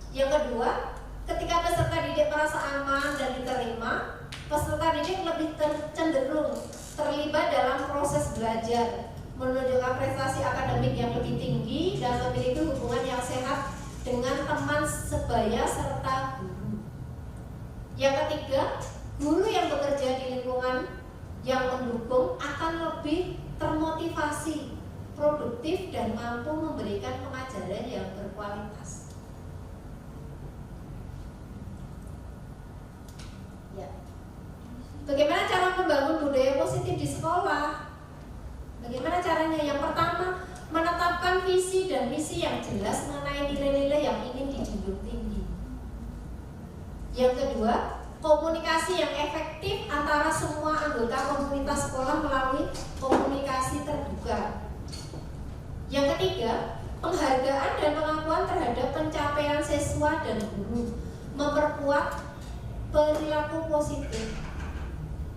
Yang kedua, ketika peserta didik merasa aman dan diterima, peserta didik lebih cenderung terlibat dalam proses belajar, menunjukkan prestasi akademik yang lebih tinggi dan memiliki hubungan yang sehat dengan teman sebaya serta guru. Yang ketiga, guru yang bekerja di lingkungan yang mendukung akan lebih termotivasi, produktif, dan mampu memberikan pengajaran yang berkualitas. Ya. Bagaimana cara membangun budaya positif di sekolah? Bagaimana caranya? Yang pertama, menetapkan visi dan misi yang jelas mengenai nilai-nilai yang ingin dijunjung tinggi. Yang kedua, komunikasi yang efektif antara semua anggota komunitas sekolah melalui komunikasi terbuka. Yang ketiga, penghargaan dan pengakuan terhadap pencapaian siswa dan guru, memperkuat perilaku positif.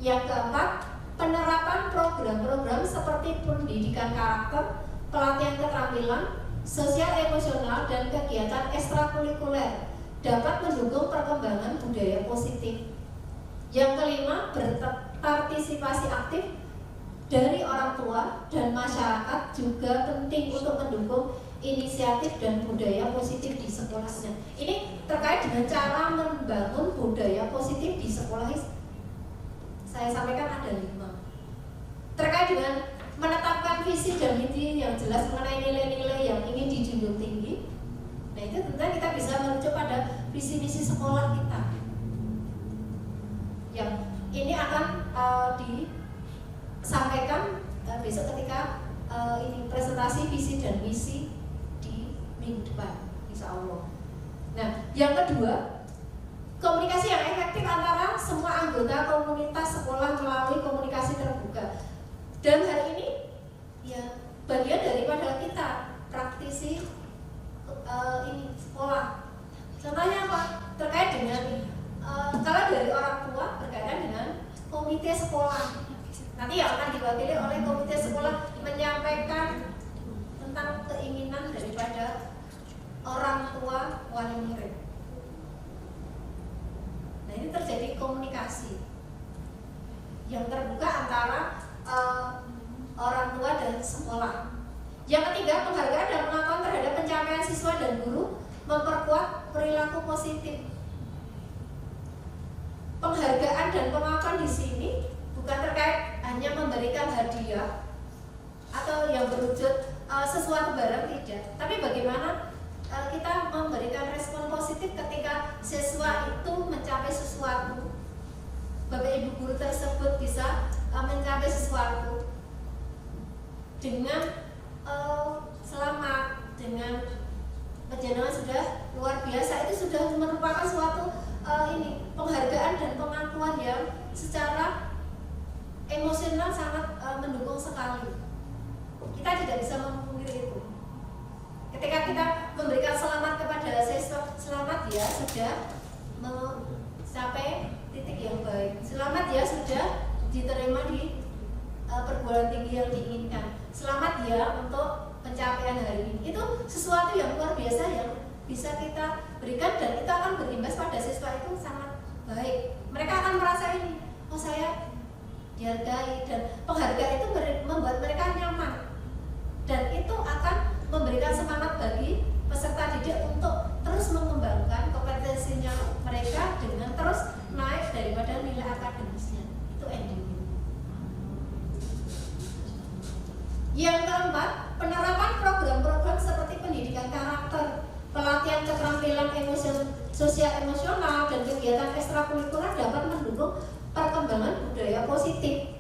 Yang keempat, penerapan program-program seperti pendidikan karakter, pelatihan keterampilan, sosial emosional, dan kegiatan ekstrakurikuler dapat mendukung perkembangan budaya positif. Yang kelima, berpartisipasi aktif dari orang tua dan masyarakat juga penting untuk mendukung inisiatif dan budaya positif di sekolahnya. Ini terkait dengan cara membangun budaya positif di sekolah. Saya sampaikan ada 5. Terkait dengan menetapkan visi dan misi yang jelas mengenai nilai-nilai yang ingin dijunjung tinggi. Nah itu tentunya kita bisa merujuk pada visi-misi sekolah kita. Yang ini akan disampaikan besok ketika ini presentasi visi dan misi di minggu depan, insya Allah. Nah, yang kedua, komunikasi yang efektif antara semua anggota komunitas sekolah melalui komunikasi terbuka. Dan hal ini ya bagian daripada kita praktisi ini sekolah. Contohnya apa? Terkait dengan kalau dari orang tua berkaitan dengan komite sekolah. Nanti yang akan diwakili oleh komite sekolah menyampaikan tentang keinginan daripada orang tua wali murid. Nah, ini terjadi komunikasi yang terbuka antara orang tua dan sekolah. Yang ketiga, penghargaan dan pengakuan terhadap pencapaian siswa dan guru memperkuat perilaku positif. Penghargaan dan pengakuan di sini bukan terkait hanya memberikan hadiah atau yang berwujud sesuatu barang, tidak. Tapi bagaimana kita memberikan respon positif ketika siswa itu mencapai sesuatu, Bapak Ibu guru tersebut bisa mencapai sesuatu dengan selamat, dengan penjenengan sudah luar biasa, itu sudah merupakan suatu penghargaan dan pengakuan yang secara emosional sangat mendukung sekali. Kita tidak bisa memungkiri itu. Ketika kita memberikan selamat kepada siswa, selamat ya sudah mencapai titik yang baik, selamat ya sudah diterima di perguruan tinggi yang diinginkan, selamat ya untuk pencapaian hari ini. Itu sesuatu yang luar biasa yang bisa kita berikan, dan itu akan berimbas pada siswa itu sangat baik. Mereka akan merasa ini, oh saya dihargai, dan penghargaan itu membuat mereka nyaman, dan itu akan memberikan semangat bagi peserta didik untuk terus mengembangkan kompetensinya mereka dengan terus naik daripada nilai akademisnya. Itu endingnya. Yang keempat, penerapan program-program seperti pendidikan karakter, pelatihan keterampilan sosial emosional, dan kegiatan ekstrakurikuler dapat mendukung perkembangan budaya positif.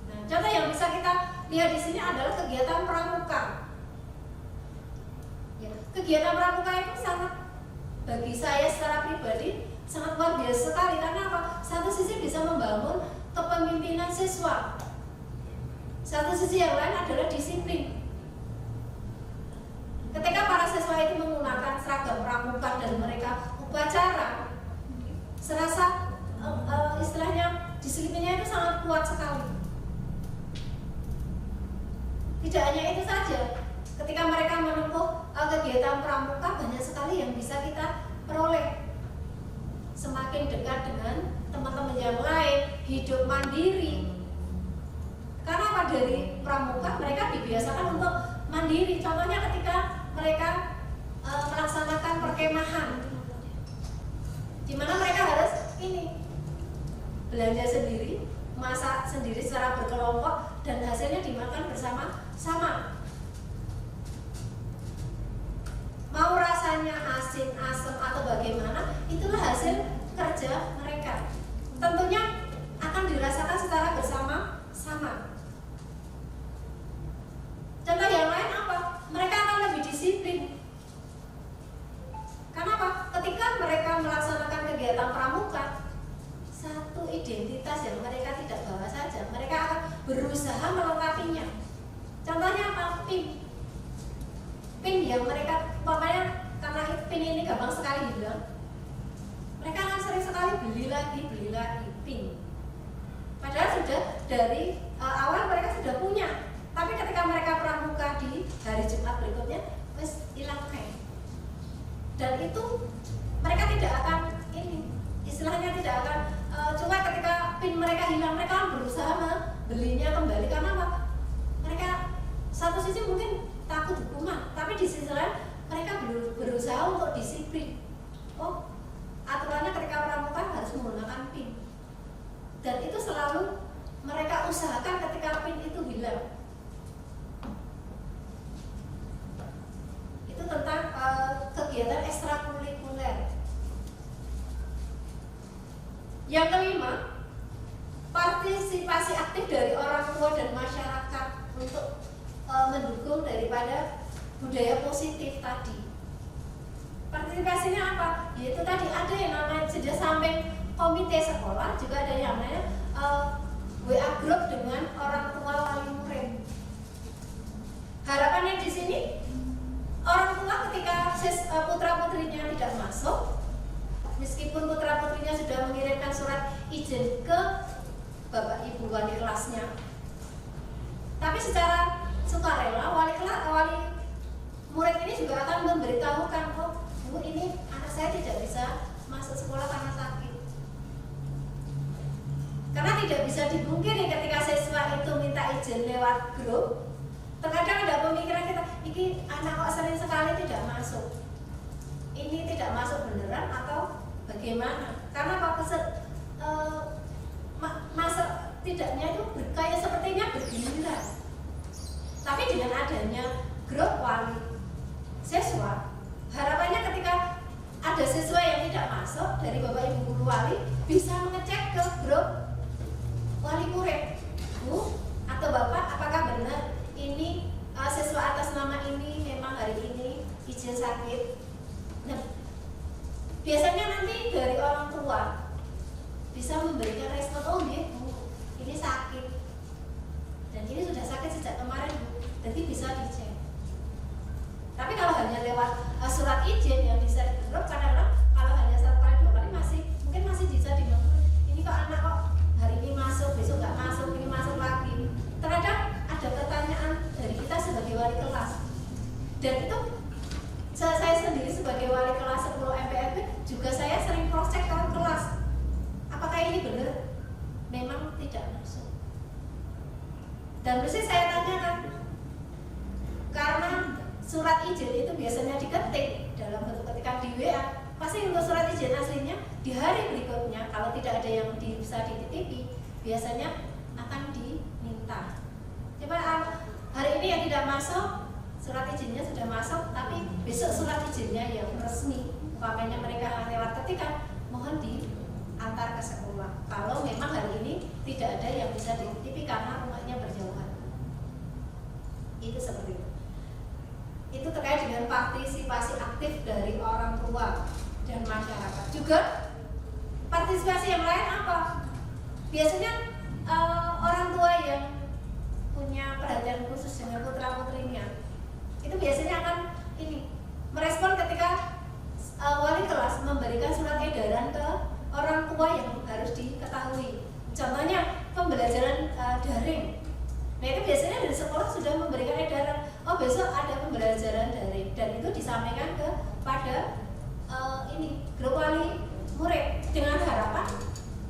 Nah, contoh yang bisa kita lihat di sini adalah kegiatan pramuka. Ya, kegiatan pramuka itu sangat, bagi saya secara pribadi sangat luar biasa sekali. Karena apa? Satu sisi bisa membangun kepemimpinan siswa, satu sisi yang lain adalah disiplin. Ketika para siswa itu menggunakan seragam pramuka dan mereka upacara, serasa istilahnya disiplinnya itu sangat kuat sekali. Tidak hanya itu saja, ketika mereka menempuh kegiatan pramuka, banyak sekali yang bisa kita peroleh. Semakin dekat dengan teman-teman yang lain, hidup mandiri. Karena apa? Dari pramuka mereka dibiasakan untuk mandiri. Contohnya ketika mereka melaksanakan perkemahan, di mana mereka harus belanja sendiri, masak sendiri secara berkelompok, dan hasilnya dimakan bersama-sama. Mau rasanya asin, asam, atau bagaimana, itulah hasil kerja mereka. Tentunya akan dirasakan secara bersama-sama. Contoh yang lain apa? Mereka akan lebih disiplin. Kenapa? Ketika mereka melaksanakan kegiatan pramuka, satu identitas yang mereka tidak bawa saja, mereka akan berusaha melengkapinya. Contohnya apa? Pin yang mereka, umpamanya karena pin ini gampang sekali dibilang, mereka akan sering sekali beli lagi pin. Padahal sudah dari awal mereka sudah punya, tapi ketika mereka pramuka di hari Jumat berikutnya, wes hilang kayak. Dan itu mereka tidak akan istilahnya tidak akan cuma ketika pin mereka hilang, mereka akan berusaha membelinya kembali. Karena apa? Mereka satu sisi mungkin takut hukuman, tapi di sisi lain mereka berusaha untuk disiplin. Oh, aturannya ketika pramuka harus menggunakan pin, dan itu selalu mereka usahakan ketika pin itu hilang. Itu tentang kegiatan ekstrakurikuler. Yang kelima, partisipasi aktif dari orang tua dan masyarakat untuk mendukung daripada budaya positif tadi. Partisipasinya apa? Yaitu tadi ada yang namanya sudah samping komite sekolah, juga ada yang namanya WA group dengan orang tua wali murid. Harapannya di sini orang tua ketika putra putrinya tidak masuk, meskipun putra putrinya sudah mengirimkan surat izin ke bapak ibu wali kelasnya, tapi secara sukarela wali murid ini juga akan memberitahukan, oh bu, ini anak saya tidak bisa masuk sekolah karena sakit. Karena tidak bisa dipungkiri ketika siswa itu minta izin lewat grup, terkadang ada pemikiran kita, ini anak kok sering sekali tidak masuk, ini tidak masuk beneran atau bagaimana? Karena kok masa tidaknya itu kayak sepertinya bergiliran. Tapi dengan adanya grup wali siswa, harapannya ketika ada siswa yang tidak masuk dari bapak ibu guru wali bisa mengecek ke grup wali murid, bu atau bapak, apakah benar ini siswa atas nama ini memang hari ini izin sakit. Nah, biasanya nanti dari orang tua bisa memberikan respon, oh iya bu, ini sakit dan ini sudah sakit sejak kemarin bu, jadi bisa dicek. Tapi kalau hanya lewat surat izin yang bisa di grup, kadang-kadang kalau hanya 1 kali 2 kali mungkin masih bisa dimengerti. Ini kok anak kok hari ini masuk, besok nggak masuk, ini masuk lagi. Terkadang ada pertanyaan dari kita sebagai wali kelas, dan itu saya sendiri sebagai wali kelas 10 MPLB juga saya sering cross check ke kelas, apakah ini benar memang tidak masuk. Dan mesti saya tanyakan, karena surat izin itu biasanya diketik dalam bentuk ketikan di WA, pasti untuk surat izin aslinya di hari berikutnya kalau tidak ada yang bisa dititipi, biasanya akan diminta. Coba hari ini yang tidak masuk, surat izinnya sudah masuk, tapi besok surat izinnya yang resmi, umpamanya mereka lewat ketikan, mohon diantar ke sekolah. Kalau memang hari ini tidak ada yang bisa dititipi karena rumahnya berjauhan. Itu seperti itu. Itu terkait dengan partisipasi aktif dari orang tua dan masyarakat. Juga partisipasi yang lain apa? Biasanya orang tua yang punya perhatian khusus dengan putra putrinya itu biasanya akan merespon ketika wali kelas memberikan surat edaran ke orang tua yang harus diketahui. Contohnya pembelajaran daring. Nah itu biasanya dari sekolah sudah memberikan edaran, oh besok ada pembelajaran daring, dan itu disampaikan kepada grup wali murid dengan harapan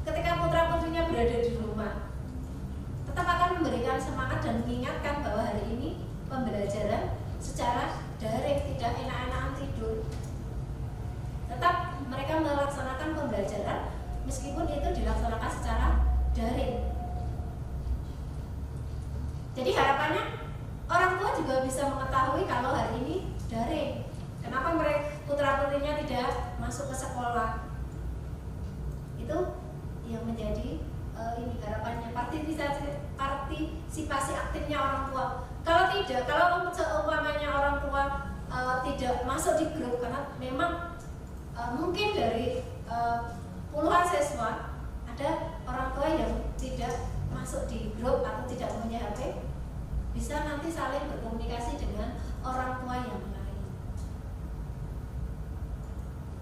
ketika putra putrinya berada di rumah tetap akan memberikan semangat dan mengingatkan bahwa hari ini pembelajaran secara daring, tidak enak-enakan tidur. Tetap mereka melaksanakan pembelajaran meskipun itu dilaksanakan secara daring. Jadi harapannya orang tua juga bisa mengetahui kalau hari ini daring. Kenapa mereka putra putrinya tidak masuk ke sekolah? Itu yang menjadi harapannya, partisipasi aktifnya orang tua. Kalau tidak, kalau seumpamanya orang tua tidak masuk di grup karena memang mungkin dari puluhan siswa ada orang tua yang tidak masuk di grup atau tidak punya HP, bisa nanti saling berkomunikasi dengan orang tua yang lain.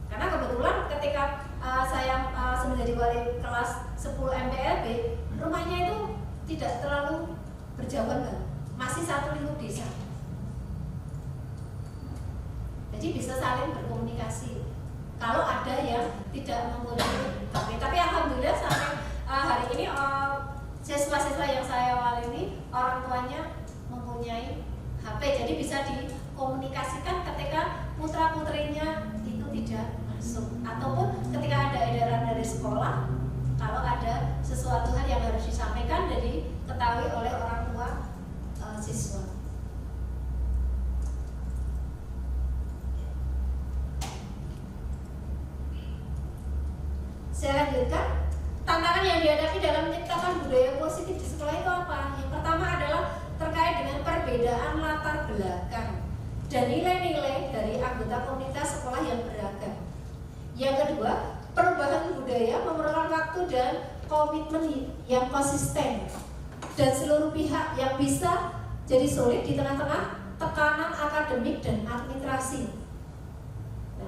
Karena kebetulan ketika saya menjadi wali kelas 10 MPLB, rumahnya itu tidak terlalu berjauhan kan, masih 1 lingkup desa. Jadi bisa saling berkomunikasi kalau ada yang tidak mempunyai HP. Tapi alhamdulillah sampai hari ini siswa-siswa yang saya wali ini orang tuanya mempunyai HP, jadi bisa dikomunikasikan ketika putra putrinya itu tidak masuk, ataupun ketika ada edaran dari sekolah kalau ada sesuatu hal yang harus disampaikan dan diketahui oleh orang tua siswa. Saya lanjutkan. Tantangan yang dihadapi dalam menciptakan budaya positif di sekolah itu apa? Yang pertama adalah terkait dengan perbedaan latar belakang dan nilai-nilai dari anggota komunitas sekolah yang beragam. Yang kedua, perubahan budaya budaya memerlukan waktu dan komitmen yang konsisten dan seluruh pihak yang bisa jadi sulit di tengah-tengah tekanan akademik dan administrasi. Nah,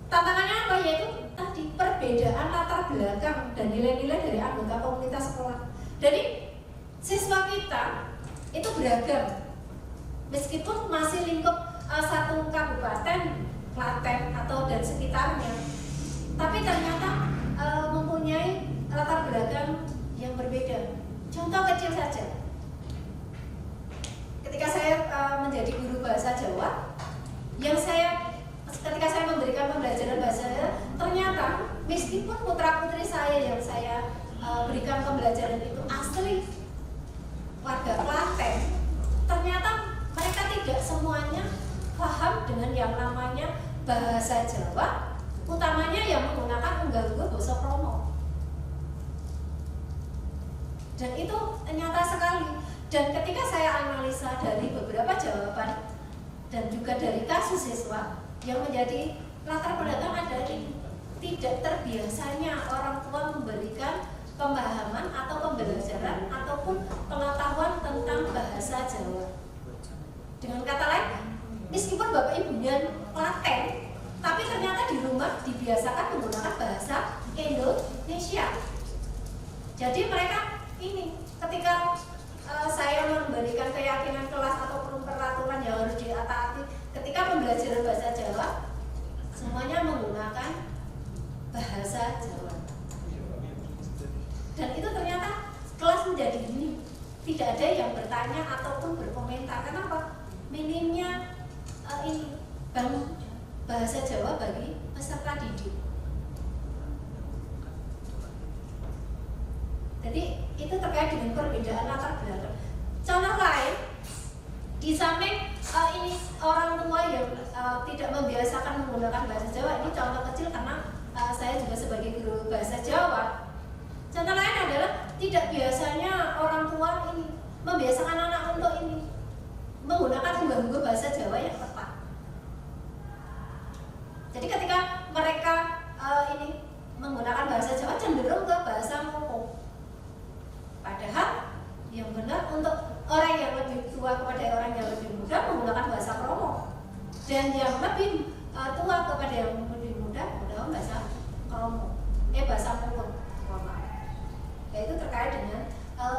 tantangannya apa? Yaitu tadi perbedaan latar belakang dan nilai-nilai dari anggota komunitas sekolah. Jadi siswa kita itu beragam, meskipun masih lingkup satu kabupaten Klaten atau dan sekitarnya, tapi ternyata mempunyai latar belakang yang berbeda. Contoh kecil saja, ketika saya menjadi guru bahasa Jawa, ketika saya memberikan pembelajaran bahasa Jawa, ternyata meskipun putra-putri saya yang saya berikan pembelajaran itu asli warga Klaten, ternyata mereka tidak semuanya paham dengan yang namanya bahasa Jawa, utamanya yang menggunakan unggal-unggal basa Kromo. Dan itu nyata sekali. Dan ketika saya analisa dari beberapa jawaban dan juga dari kasus siswa yang menjadi latar belakang adalah ini, tidak terbiasanya orang tua memberikan pemahaman atau pembelajaran ataupun pengetahuan tentang bahasa Jawa. Dengan kata lain, meskipun bapak ibunya Klaten, tapi ternyata di rumah dibiasakan menggunakan bahasa Indonesia. Jadi mereka ini ketika saya memberikan keyakinan kelas ataupun peraturan yang harus ditaati ketika pembelajaran bahasa Jawa, semuanya menggunakan bahasa Jawa. Dan itu ternyata kelas menjadi ini, tidak ada yang bertanya ataupun berkomentar. Kenapa? Minimnya ini bahasa Jawa bagi peserta didik. Jadi itu terkait dengan perbedaan latar belakang. Contoh lain, di samping ini orang tua yang tidak membiasakan menggunakan bahasa Jawa, ini contoh kecil karena saya juga sebagai guru bahasa Jawa. Contoh lain adalah tidak biasanya orang tua ini membiasakan anak untuk ini menggunakan unggal-unggal bahasa Jawa yang tepat. Jadi ketika mereka ini menggunakan bahasa Jawa cenderung ke bahasa Moko. Padahal yang benar untuk orang yang lebih tua kepada orang yang lebih muda menggunakan bahasa Kromo, dan yang lebih tua kepada yang lebih muda menggunakan bahasa Kromo, bahasa Moko. Yaitu terkait dengan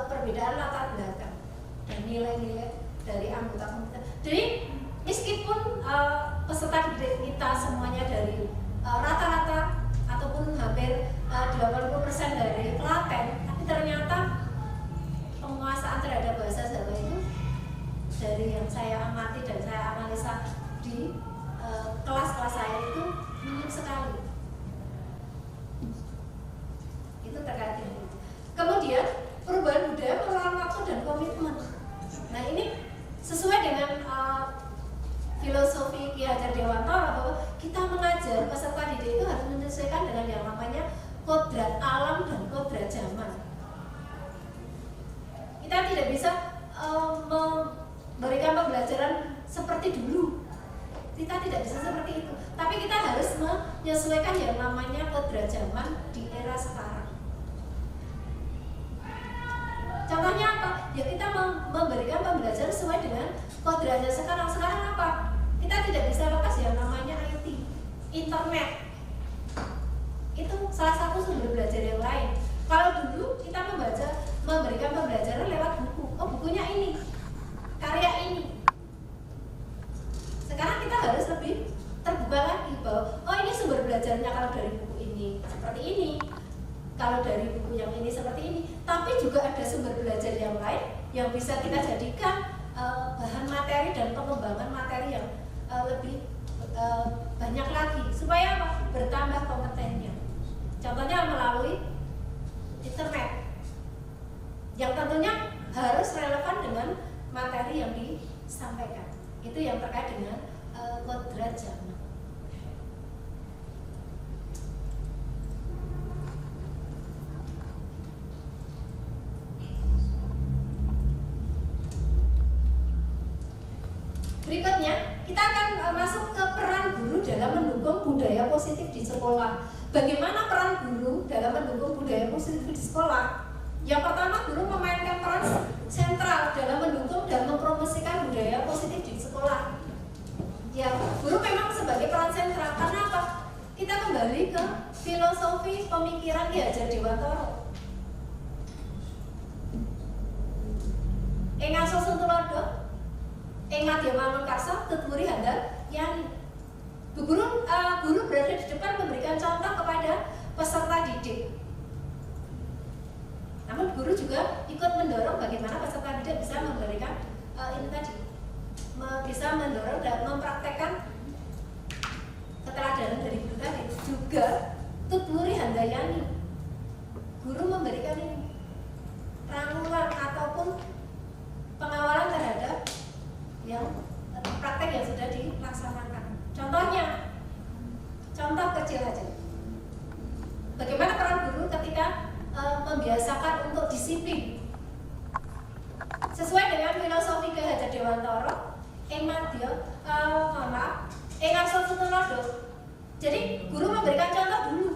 perbedaan latar belakang dan nilai-nilai dari anggota komunitas. Jadi meskipun peserta didik kita semuanya dari rata-rata ataupun hampir 80% dari Klaten, tapi ternyata penguasaan terhadap bahasa Jawa itu dari yang saya amati dan saya analisa di kelas-kelas saya itu minim sekali. Itu terkait dengan itu. Kemudian perubahan budaya memerlukan waktu dan komitmen. Nah ini sesuai dengan filosofi Ki Hajar Dewantara bahwa kita mengajar peserta didik itu harus menyesuaikan dengan yang namanya kodrat alam dan kodrat zaman. Kita tidak bisa memberikan pembelajaran seperti dulu. Kita tidak bisa seperti itu. Tapi kita harus menyesuaikan yang namanya kodrat zaman di era sekarang. Contohnya apa? Ya kita memberikan pembelajaran sesuai dengan kodratnya sekarang. Sekarang apa? Kita tidak bisa lepas yang namanya IT, internet. Itu salah satu sumber belajar yang lain. Kalau dulu kita memberikan pembelajaran lewat buku. Oh bukunya ini, karya ini. Sekarang kita harus lebih terbuka lagi bahwa oh ini sumber belajarnya kalau dari buku ini seperti ini, kalau dari buku yang ini seperti ini. Tapi juga ada sumber belajar yang lain yang bisa kita jadikan bahan materi dan pengembangan materi yang lebih banyak lagi supaya apa? Bertambah kompetennya. Contohnya melalui internet yang tentunya harus relevan dengan materi yang disampaikan. Itu yang terkait dengan kodrat zaman. Berikutnya, kita akan masuk ke peran guru dalam mendukung budaya positif di sekolah. Bagaimana peran guru dalam mendukung budaya positif di sekolah. Yang pertama, guru memainkan peran sentral dalam mendukung dan mempromosikan budaya positif di sekolah. Ya, guru memang sebagai peran sentral. Karena apa? Kita kembali ke filosofi pemikiran Ki Hajar Dewantara. Ing aso suntulodo, ing madya mangun karsa, tuturi handal yani. Guru berada di depan memberikan contoh kepada peserta didik. Namun guru juga ikut mendorong bagaimana peserta didik bisa memberikan bisa mendorong dan mempraktekkan keteladanan dari guru tadi. Juga tuturi handayani, guru memberikan ini rangkuman ataupun pengawalan terhadap yang praktek yang sudah dilaksanakan. Contohnya, contoh kecil aja. Bagaimana peran guru ketika membiasakan untuk disiplin sesuai dengan filosofi Ki Hajar Dewantara ing madya ing aso suntulodo. Jadi guru memberikan contoh dulu.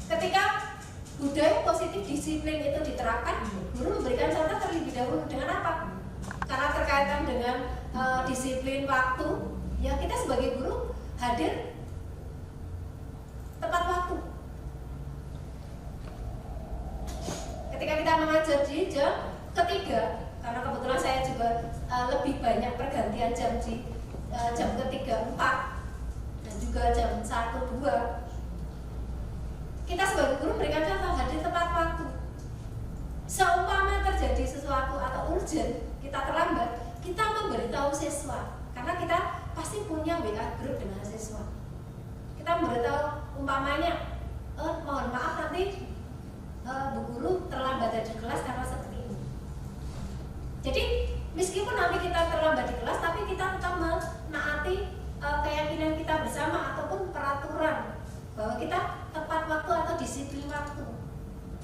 Ketika budaya positif disiplin itu diterapkan, guru memberikan contoh terlebih dahulu. Dengan apa? Karena terkaitan dengan disiplin waktu, ya kita sebagai guru hadir tepat waktu. Ketika kita mengajar di jam ketiga, karena kebetulan saya juga lebih banyak pergantian jam di jam ketiga, 4 dan juga jam 1, 2, kita sebagai guru memberikan contoh hadir tepat waktu. Seumpama terjadi sesuatu atau urgent, kita terlambat, kita memberitahu siswa, karena kita pasti punya WA group dengan siswa. Kita memberitahu umpamanya, mohon maaf nanti Bu Guru terlambat dari kelas karena seperti ini. Jadi meskipun nanti kita terlambat di kelas, tapi kita tetap menaati keyakinan kita bersama ataupun peraturan bahwa kita tepat waktu atau disiplin waktu.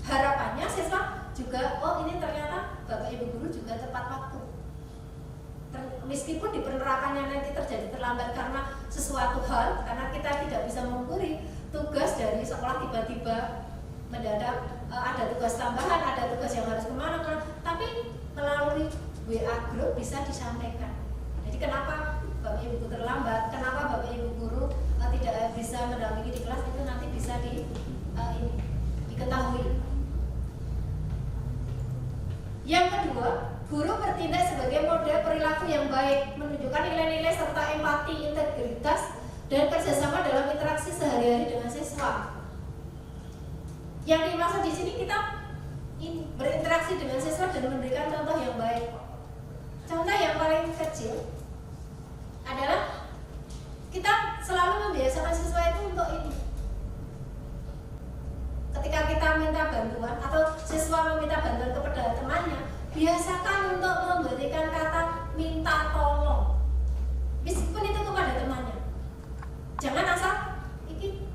Harapannya siswa juga, oh ini ternyata Bapak Ibu Guru juga tepat waktu. Meskipun di penerapannya nanti terjadi terlambat karena sesuatu hal, karena kita tidak bisa mengukur tugas dari sekolah tiba-tiba mendadak ada tugas tambahan, ada tugas yang harus kemana, tapi melalui WA group bisa disampaikan. Jadi kenapa Bapak Ibu Guru terlambat, kenapa Bapak Ibu Guru tidak bisa mendampingi di kelas, itu nanti bisa diketahui. Yang kedua, guru bertindak sebagai model perilaku yang baik, menunjukkan nilai-nilai serta empati, integritas, dan kerjasama dalam interaksi sehari-hari dengan siswa. Yang dimaksud di sini kita berinteraksi dengan siswa dan memberikan contoh yang baik. Contoh yang paling kecil adalah kita selalu membiasakan siswa itu untuk ini. Ketika kita minta bantuan atau siswa meminta bantuan kepada temannya, biasakan untuk memberikan kata minta tolong, meskipun itu kepada temannya. Jangan asal ini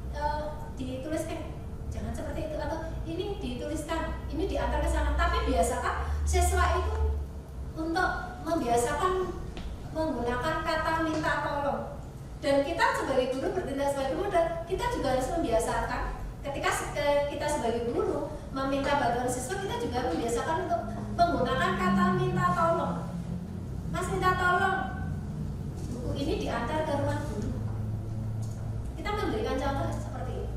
dituliskan, jangan seperti itu, atau ini dituliskan, ini diantar ke sana. Tapi biasakan siswa itu untuk membiasakan menggunakan kata minta tolong. Dan kita sebagai guru bertindak sebagai model, kita juga harus membiasakan ketika kita sebagai guru meminta bantuan siswa, kita juga membiasakan untuk menggunakan kata minta tolong. Mas minta tolong, buku ini diantar ke ruang guru. Kita memberikan contoh seperti itu.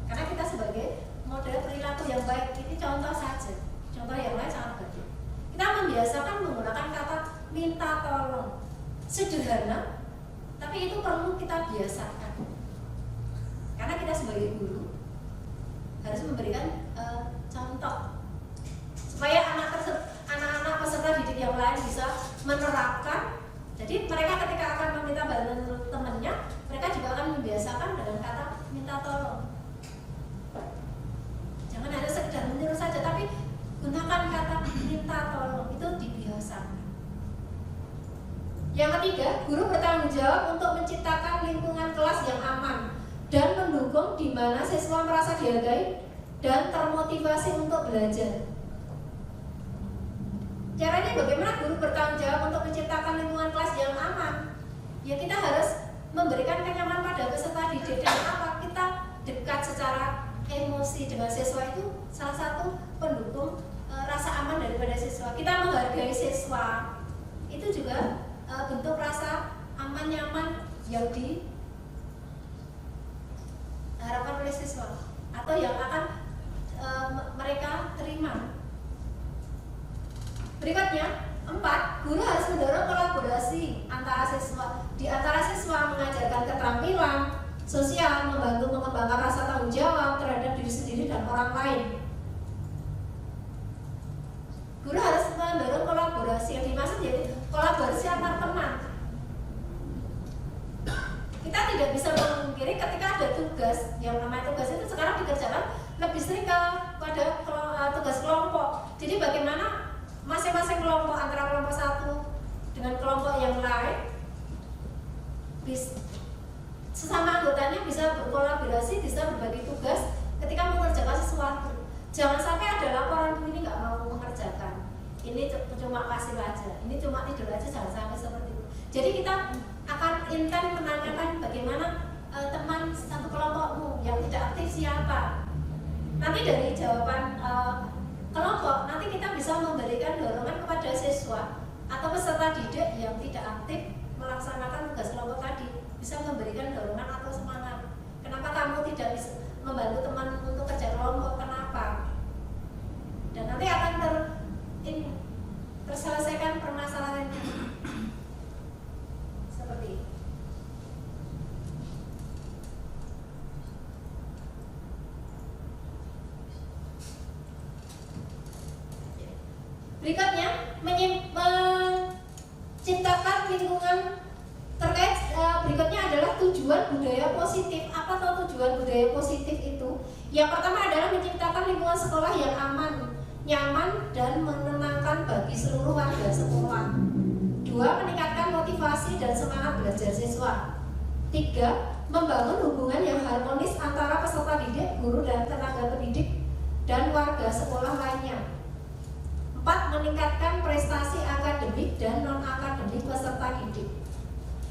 Karena kita sebagai model perilaku yang baik, ini contoh saja. Contoh yang lain sangat baik. Kita membiasakan menggunakan kata minta tolong. Sederhana, tapi itu perlu kita biasakan. Karena kita sebagai guru harus memberikan contoh supaya anak-anak peserta didik yang lain bisa menerapkan. Jadi mereka ketika akan meminta bantuan temannya, mereka juga akan membiasakan dengan kata minta tolong. Jangan hanya sekedar menyuruh saja, tapi gunakan kata minta tolong, itu dibiasakan. Yang ketiga, guru bertanggung jawab untuk menciptakan lingkungan kelas yang aman dan mendukung di mana siswa merasa dihargai dan termotivasi untuk belajar. Caranya bagaimana guru bertanggung jawab untuk menciptakan lingkungan kelas yang aman? Ya kita harus memberikan kenyamanan pada peserta didik. Dan apa? Kita dekat secara emosi dengan siswa itu salah satu pendukung rasa aman daripada siswa. Kita menghargai siswa itu juga bentuk rasa aman nyaman yang diharapkan oleh siswa atau yang akan mereka terima. Berikutnya, 4, guru harus mendorong kolaborasi antara siswa. Di antara siswa mengajarkan keterampilan sosial, membantu mengembangkan rasa tanggung jawab terhadap diri sendiri dan orang lain. Guru harus mendorong kolaborasi, yang dimaksud jadi kolaborasi antar teman. Kita tidak bisa memungkiri ketika ada tugas, yang namanya tugas itu sekarang dikerjakan lebih sering pada tugas kelompok. Jadi bagaimana masing-masing kelompok antara kelompok satu dengan kelompok yang lain sesama anggotanya bisa berkolaborasi, bisa berbagi tugas ketika mengerjakan sesuatu. Jangan sampai ada laporan ini nggak mau mengerjakan, ini cuma kasih aja, ini cuma tidur aja, jangan sampai seperti itu. Jadi kita akan intens menanyakan bagaimana teman satu kelompokmu yang tidak aktif siapa. Nanti dari jawaban kelompok, nanti kita bisa memberikan dorongan kepada siswa atau peserta didik yang tidak aktif melaksanakan tugas kelompok tadi, bisa memberikan dorongan atau semangat. Kenapa kamu tidak bisa membantu teman untuk kerja kelompok? Kenapa? Dan nanti akan terselesaikan permasalahannya. Seperti itu. Berikutnya, menciptakan lingkungan terkait berikutnya adalah tujuan budaya positif. Apa tuh tujuan budaya positif itu? Yang pertama adalah menciptakan lingkungan sekolah yang aman, nyaman, dan menenangkan bagi seluruh warga sekolah. 2. Meningkatkan motivasi dan semangat belajar siswa. 3. Membangun hubungan yang harmonis antara peserta didik, guru, dan tenaga pendidik dan warga sekolah lainnya. 4. Meningkatkan prestasi akademik dan non-akademik peserta didik.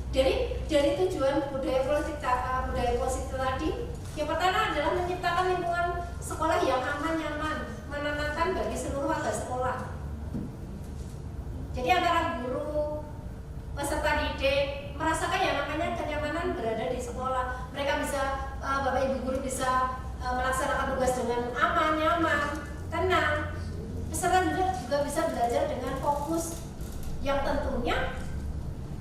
Jadi dari tujuan budaya positif tadi, yang pertama adalah menciptakan lingkungan sekolah yang aman, nyaman, menenangkan bagi seluruh warga sekolah. Jadi antara guru, peserta didik merasakan yang namanya kenyamanan berada di sekolah. Mereka bisa, Bapak Ibu guru bisa melaksanakan tugas dengan aman, nyaman, tenang. Peserta didik juga bisa belajar dengan fokus yang tentunya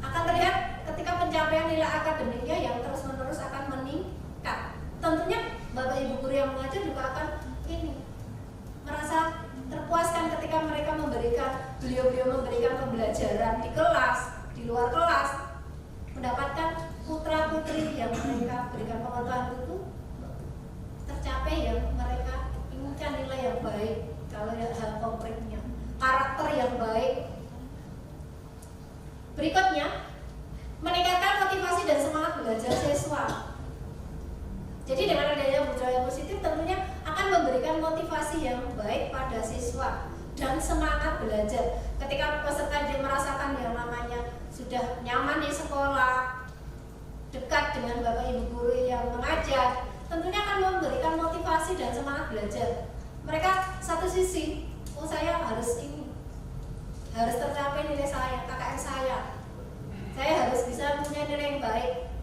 akan terlihat ketika pencapaian nilai akademiknya yang terus-menerus akan meningkat. Tentunya Bapak Ibu guru yang mengajar juga akan merasa terpuaskan ketika mereka beliau memberikan pembelajaran di kelas, di luar kelas, mendapatkan putra-putri yang mereka berikan pengetahuan itu tercapai yang mereka inginkan, nilai yang baik. Kalau hal konkretnya, karakter yang baik. Berikutnya, meningkatkan motivasi dan semangat belajar siswa. Jadi dengan adanya budaya positif tentunya akan memberikan motivasi yang baik pada siswa dan semangat belajar. Ketika peserta dia merasakan yang namanya sudah nyaman di sekolah, dekat dengan Bapak Ibu guru yang mengajar, tentunya akan memberikan motivasi dan semangat belajar. Mereka satu sisi, saya harus tercapai nilai saya, KKM saya harus bisa punya nilai yang baik.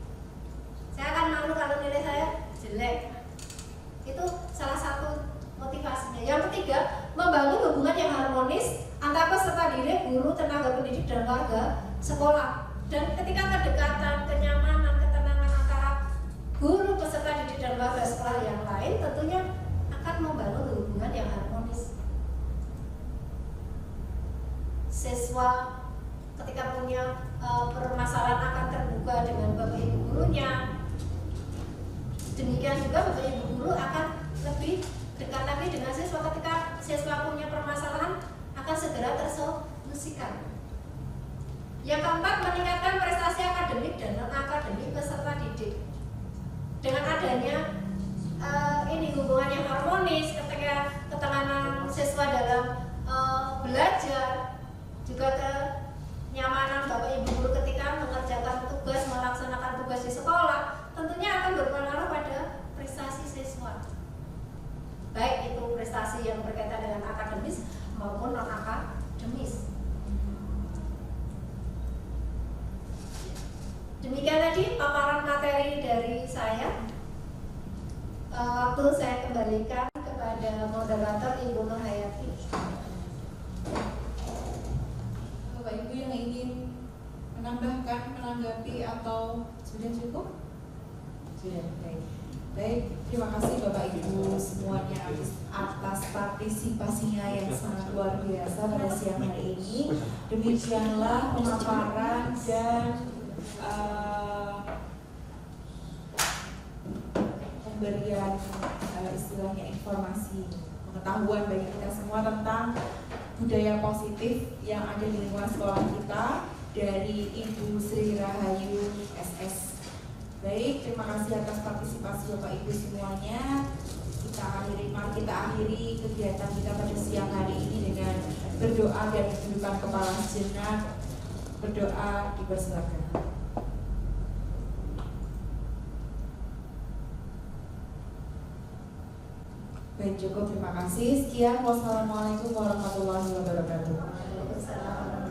Saya akan malu kalau nilai saya jelek. Itu salah satu motivasinya. Yang ketiga, membangun hubungan yang harmonis antara peserta didik, guru, tenaga pendidik, dan warga sekolah. Dan ketika kedekatan, kenyamanan, ketenangan antara guru, peserta didik, dan warga sekolah yang lain tentunya akan membangun hubungan yang harmonis. Siswa ketika punya permasalahan akan terbuka dengan Bapak Ibu gurunya. Demikian juga Bapak Ibu guru akan lebih dekat lagi dengan siswa ketika siswa punya permasalahan akan segera tersolusikan. Yang keempat, meningkatkan prestasi akademik dan non-akademik peserta didik. Dengan adanya hubungan yang harmonis ketika ketenangan siswa dalam belajar, juga kenyamanan Bapak Ibu guru ketika mengerjakan tugas, melaksanakan tugas di sekolah, tentunya akan berpengaruh pada prestasi siswa. prestasi yang berkaitan dengan akademis maupun non akademis. Demikian tadi paparan materi dari saya. Waktu saya kembalikan kepada moderator Ibu Nurhayati. Bapak Ibu yang ingin menambahkan, menanggapi atau sudah cukup? Sudah, baik. Baik, terima kasih Bapak Ibu semuanya atas partisipasinya yang sangat luar biasa pada siang hari ini. Demikianlah pemaparan dan pemberian istilahnya informasi pengetahuan bagi kita semua tentang budaya positif yang ada di lingkungan sekolah kita dari Ibu Sri Rahayu SS. Baik, terima kasih atas partisipasi Bapak Ibu semuanya. Mari kita akhiri kegiatan kita pada siang hari ini dengan berdoa dan menundukkan kepala sejenak. Berdoa, dipersilakan. Baik, cukup, terima kasih. Sekian, wassalamualaikum warahmatullahi wabarakatuh. Waalaikumsalam.